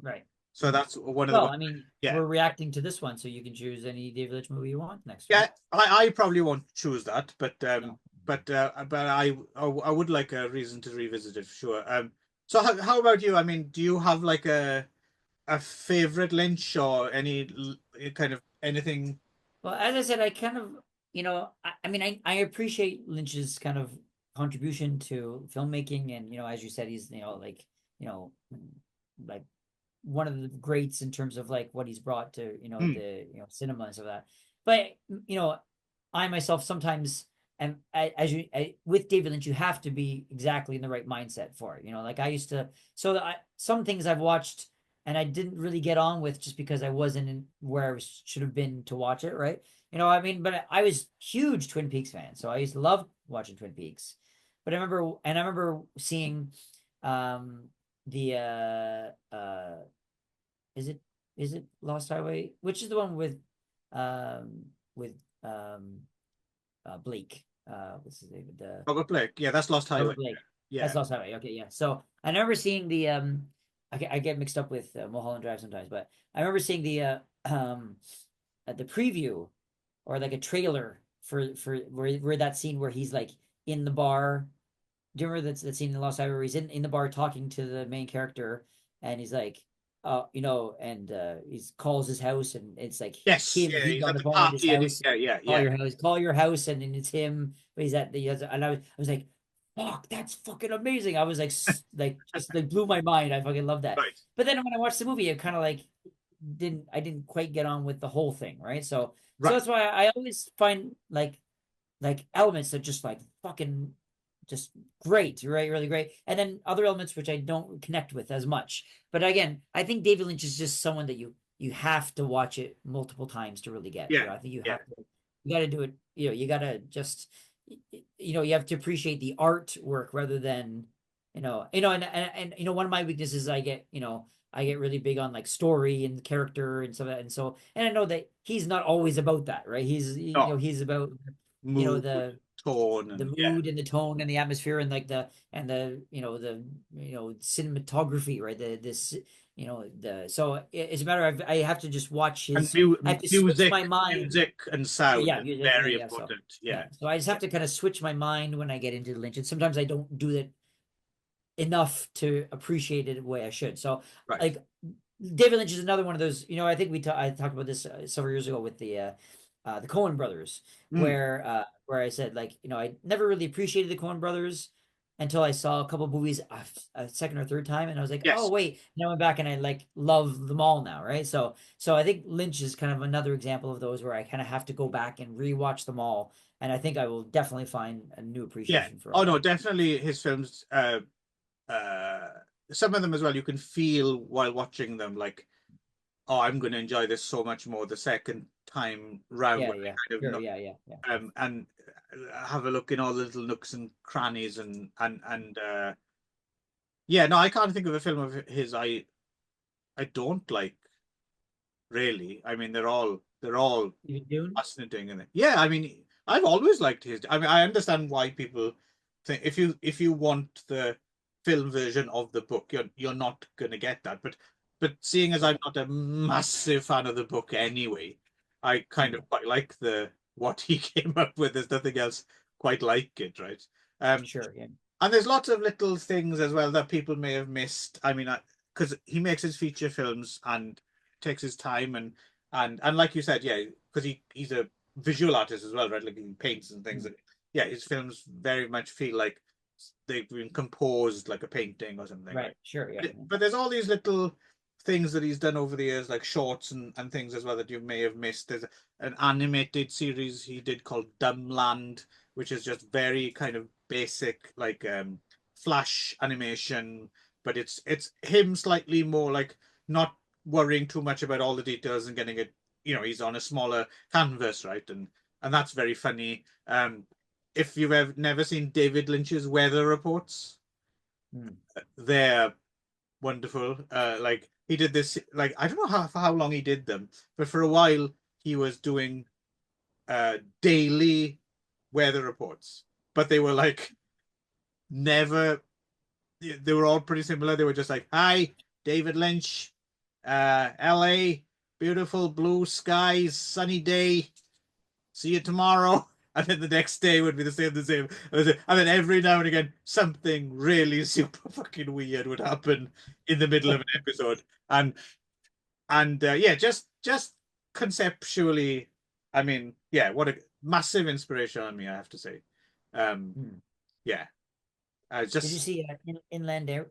Right. So that's one of the Well, ones. I mean, Yeah, we're reacting to this one, so you can choose any David Lynch movie you want next, right? yeah. I probably won't choose that, but No. I would like a reason to revisit it for sure. So how about you? I mean, do you have like a favorite Lynch, or any kind of anything? Well, as I said, I kind of, I mean, I appreciate Lynch's kind of contribution to filmmaking, and as you said, he's, you know, like one of the greats in terms of like what he's brought to, Hmm. the cinema and stuff like that. But I myself sometimes, and with David Lynch, you have to be exactly in the right mindset for it. Like I used to, so some things I've watched and I didn't really get on with just because I wasn't in where I should have been to watch it, right? I mean, but I was huge Twin Peaks fan, so I used to love watching Twin Peaks. But I remember seeing um the is it Lost Highway? Which is the one with um Blake. What's his name? The Robert Blake. Yeah, that's Lost Highway. Robert Blake. Yeah. That's Lost Highway. Okay, yeah. So I remember seeing the I get mixed up with Mulholland Drive sometimes, but I remember seeing the preview like a trailer for where that scene where he's like in the bar. Do you remember that scene in Lost Highway where he's in the bar talking to the main character, and he's like, and he calls his house, and it's like Yes, him. yeah, He's he's on at the the phone at his party and house. yeah. Call your house, and then it's him. But he's and I was like, fuck, that's fucking amazing. I was like, just like blew my mind. I fucking love that. Right, But then when I watched the movie, it kind of like didn't quite get on with the whole thing, right? So right. that's why I always find like elements that just like fucking just great, right? Really great. And then other elements which I don't connect with as much. But again, I think David Lynch is just someone that you have to watch it multiple times to really get. Yeah, I think yeah. you got to do it. You got to just you have to appreciate the artwork rather than and one of my weaknesses I get really big on like story and character and stuff like that. And I know that he's not always about that, right? No, He's about mood, the tone, and yeah, mood and the tone and the atmosphere and like the cinematography, right? The so it's a matter of I have to just watch and his. I have to switch my mind. music and sound Yeah, is music, very yeah. So important. Yeah, so I just yeah. have to kind of switch my mind when I get into Lynch, and sometimes I don't do that enough to appreciate it the way I should. So Right. like David Lynch is another one of those. I think I talked about this several years ago with the Coen brothers, Mm, where I said like I never really appreciated the Coen brothers until I saw a couple movies a second or third time, and I was like, oh yes. wait, now I went back and I like love them all now, right? So I think Lynch is kind of another example of those where I kind of have to go back and rewatch them all, and I think I will definitely find a new Yeah. appreciation for Oh all of no, them. definitely his films. Uh, some of them as well. You can feel while watching them, like, oh, I'm going to enjoy this so much more the second time round Yeah, when yeah, I kind of sure, know, yeah. and have a look in all the little nooks and crannies and yeah. No, I can't think of a film of his I don't like really. I mean, they're all Even Dune. fascinating and yeah. I mean, I've always liked his. I mean, I understand why people think if you want the film version of the book, you're not gonna get that. But seeing as I'm Right. not a massive fan of the book anyway, I kind Hmm. of quite like the what he came up with. There's nothing else quite like it, right? Um, Sure, yeah. and there's lots of little things as well that people may have missed. I mean, because he makes his feature films and takes his time and like you said, yeah, because he's a visual artist as well, right? Like he paints and things. Hmm. Yeah, his films very much feel like they've been composed like a painting or something, right? Right, sure, yeah. But there's all these little things that he's done over the years, like shorts and things as well that you may have missed. There's an animated series he did called Dumbland, which is just very kind of basic, like flash animation, but it's him slightly more like not worrying too much about all the details and getting it. He's on a smaller canvas, right? And that's very funny. If you've ever never seen David Lynch's weather reports, Hmm. they're wonderful. Like he did this, like I don't know for how long he did them, but for a while he was doing daily weather reports, but they were like never. They were all pretty similar. They were just like, "Hi, David Lynch, L.A., beautiful blue skies, sunny day. See you tomorrow." And then the next day would be the same. And then every now and again, something really super fucking weird would happen in the middle of an episode. And yeah, just conceptually, I mean, yeah, what a massive inspiration on me, I have to say. Um, Hmm. yeah, Did you just see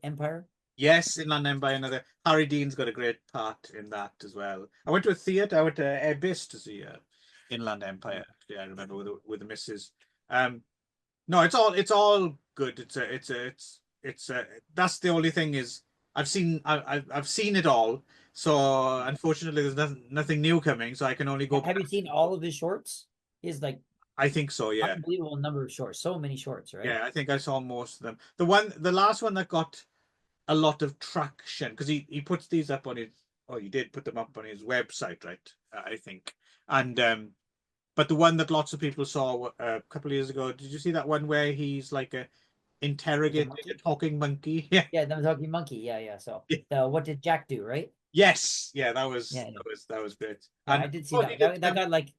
Empire? yes, Inland Empire. Another Harry Dean's got a great part in that as well. I went to a theatre. I went to Abyss to see Inland Hmm. Empire. Actually, I remember with the missus. Um, no, it's all good. It's that's the only thing is I've seen it all. So unfortunately, there's nothing new coming. So I can only go Have back. you seen all of his shorts? He has like I think so. Yeah, unbelievable number of shorts. So many shorts, right? yeah. I think I saw most of them. The last one that got a lot of traction because he puts these up on his. Oh, he did put them up on his website, right? I think. And but the one that lots of people saw a couple of years ago. Did you see that one where he's like a With the interrogating a monkey? talking monkey? Yeah. Yeah, the talking monkey. Yeah. So the what did Jack do, right? Yes. Yeah, that was Yeah, yeah. that was that was great. Yeah, And I did see oh, that. That got like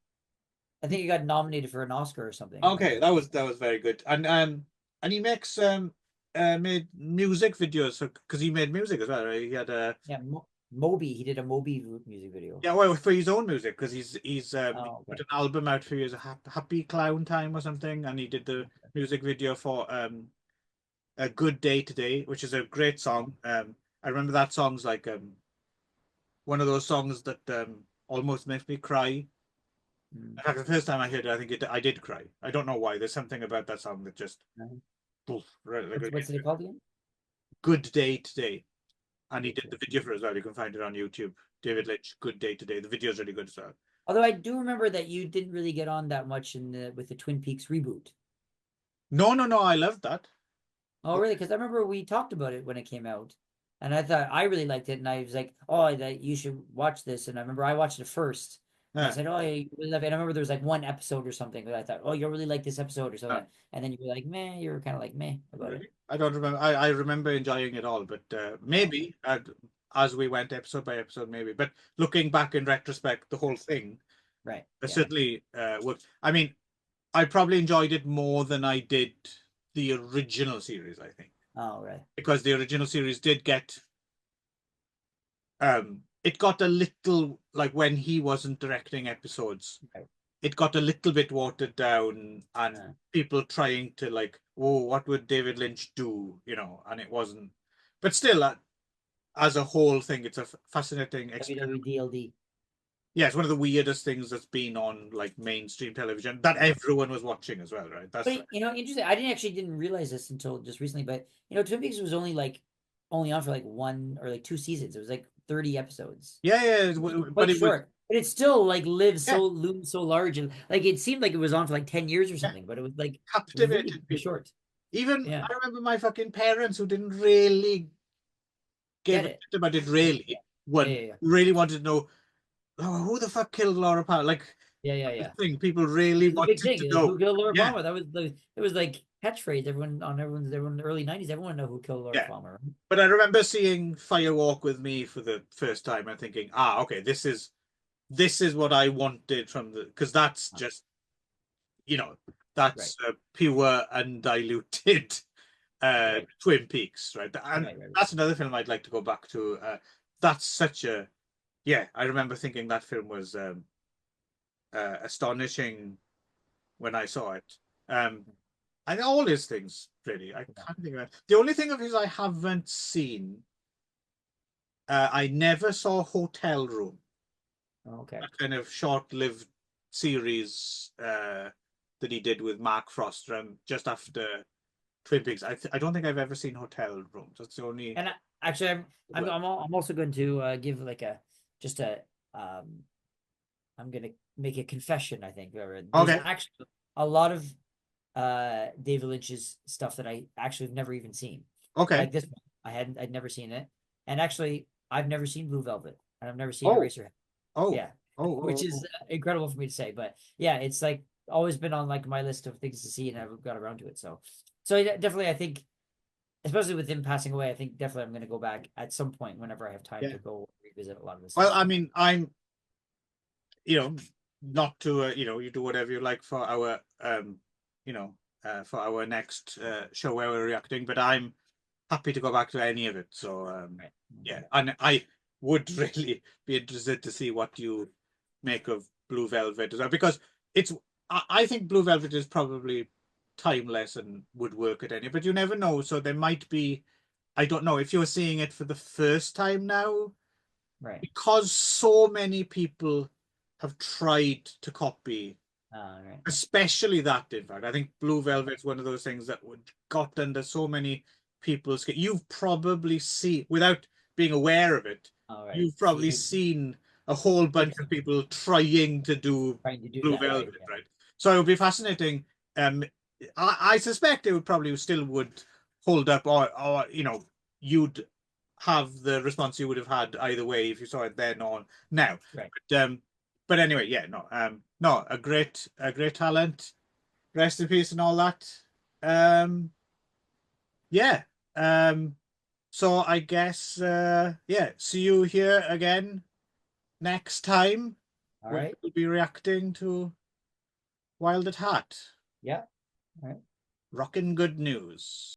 I think he got nominated for an Oscar or something. Okay, that was very good. And he makes made music videos because he made music as well, right? He had a Yeah, Moby. He did a Moby music video. yeah, well, for his own music because he's he Oh, put okay. an album out for years, a Happy Clown Time or something, and he did the music video for A Good Day Today, which is a great song. I remember that song's like one of those songs that almost makes me cry. Mm. In fact, the first time I heard it, I did cry. I don't know why. There's something about that song that just Uh-huh. poof, right, like What's it called again? Good Day Today. And he Good did the day. video for it as well. You can find it on YouTube. David Lynch, Good Day Today. The video's really good as well. Although I do remember that you didn't really get on that much with the Twin Peaks reboot. No, no, no. I loved that. Oh, really? Because I remember we talked about it when it came out, and I thought I really liked it, and I was like, "Oh, that you should watch this." And I remember I watched it first, and I Yeah, said, "Oh, you really love it." And I remember there was like one episode or something that I thought, "Oh, you'll really like this episode or yeah. something," and then you were like, "Meh," you were kind of like, "Meh" about it. Really? I don't remember. I remember enjoying it all, but Oh, okay. maybe as we went episode by episode, maybe. But looking back in retrospect, the whole thing Right. Yeah. certainly worked. I mean, I probably enjoyed it more than I did the original series, I think, Oh, right. because the original series did get it got a little like when he wasn't directing episodes, Right. it got a little bit watered down and Uh, people trying to like, oh, what would David Lynch do? And it wasn't. But still, as a whole thing, it's a fascinating experiment. WWDLD. Yeah, it's one of the weirdest things that's been on like mainstream television that Yeah. everyone was watching as well, right? That's But interesting. I didn't realize this until just recently. But Twin Peaks was only on for like one or like two seasons. It was like 30 episodes. yeah, yeah. But Quite it was short, but it still like yeah, loomed so large, and like it seemed like it was on for like 10 years or yeah, something, but it was really captivated people. short. Even Yeah, I remember my fucking parents who didn't really give get a it. shit about it Yeah, really, yeah, one yeah, yeah, really wanted to know, oh, who the fuck killed Laura Palmer? Like yeah, yeah, the yeah. thing people It really was a big wanted to thing. Like, know. who killed Laura Yeah, Palmer? That was it was like catchphrase. Everyone early 90s. Everyone know who killed Laura yeah. Palmer. But I remember seeing Fire Walk with Me for the first time and thinking, okay, this is what I wanted from the because that's Right? just Right, that's pure undiluted right, Twin Peaks, right? And right, right, right. that's another film I'd like to go back to. That's such a yeah. I remember thinking that film was astonishing when I saw it. Um, and all his things really. I Yeah. can't think of it. The only thing of his I haven't seen. I never saw Hotel Room, Okay. a kind of short-lived series that he did with Mark Frost just after Twin Peaks. I don't think I've ever seen Hotel Rooms. That's the only. And actually, Well, I'm also going to give like a just a um I'm gonna make a confession, I think. There's okay, actually a lot of David Lynch's stuff that I actually have never even seen. okay. Like this one. I'd never seen it. And actually I've never seen Blue Velvet. And I've never seen Oh, Eraserhead. oh, Yeah. oh, Which oh. is incredible for me to say. But yeah, it's like always been on like my list of things to see and I haven't got around to it. So definitely I think especially with him passing away, I think definitely I'm gonna go back at some point whenever I have time Yeah. to go revisit a lot of this Well, stuff. I mean, I'm, you know, not to, you do whatever you like for our, for our next show where we're reacting, but I'm happy to go back to any of it. So, Right. yeah, and I would really be interested to see what you make of Blue Velvet as well, because I think Blue Velvet is probably timeless and would work at any, but you never know. So there might be, I don't know, if you're seeing it for the first time now, Right. because so many people have tried to copy, Right. especially that. In fact, I think Blue Velvet's one of those things that would got under so many people's skin. You've probably seen, without being aware of it, All right. you've See probably seen a whole bunch clips of of it people trying to do trying to do Blue that, right? Velvet, Yeah. right? So it would be fascinating. Um, I suspect it would probably still would hold up, or you'd have the response you would have had either way if you saw it then or now. Right. But anyway, yeah, no, a great talent. Rest in peace and all that. Um, yeah. Um, so I guess yeah, see you here again next time All when right. we'll be reacting to Wild at heart. Yeah. All right. Rockin' good news.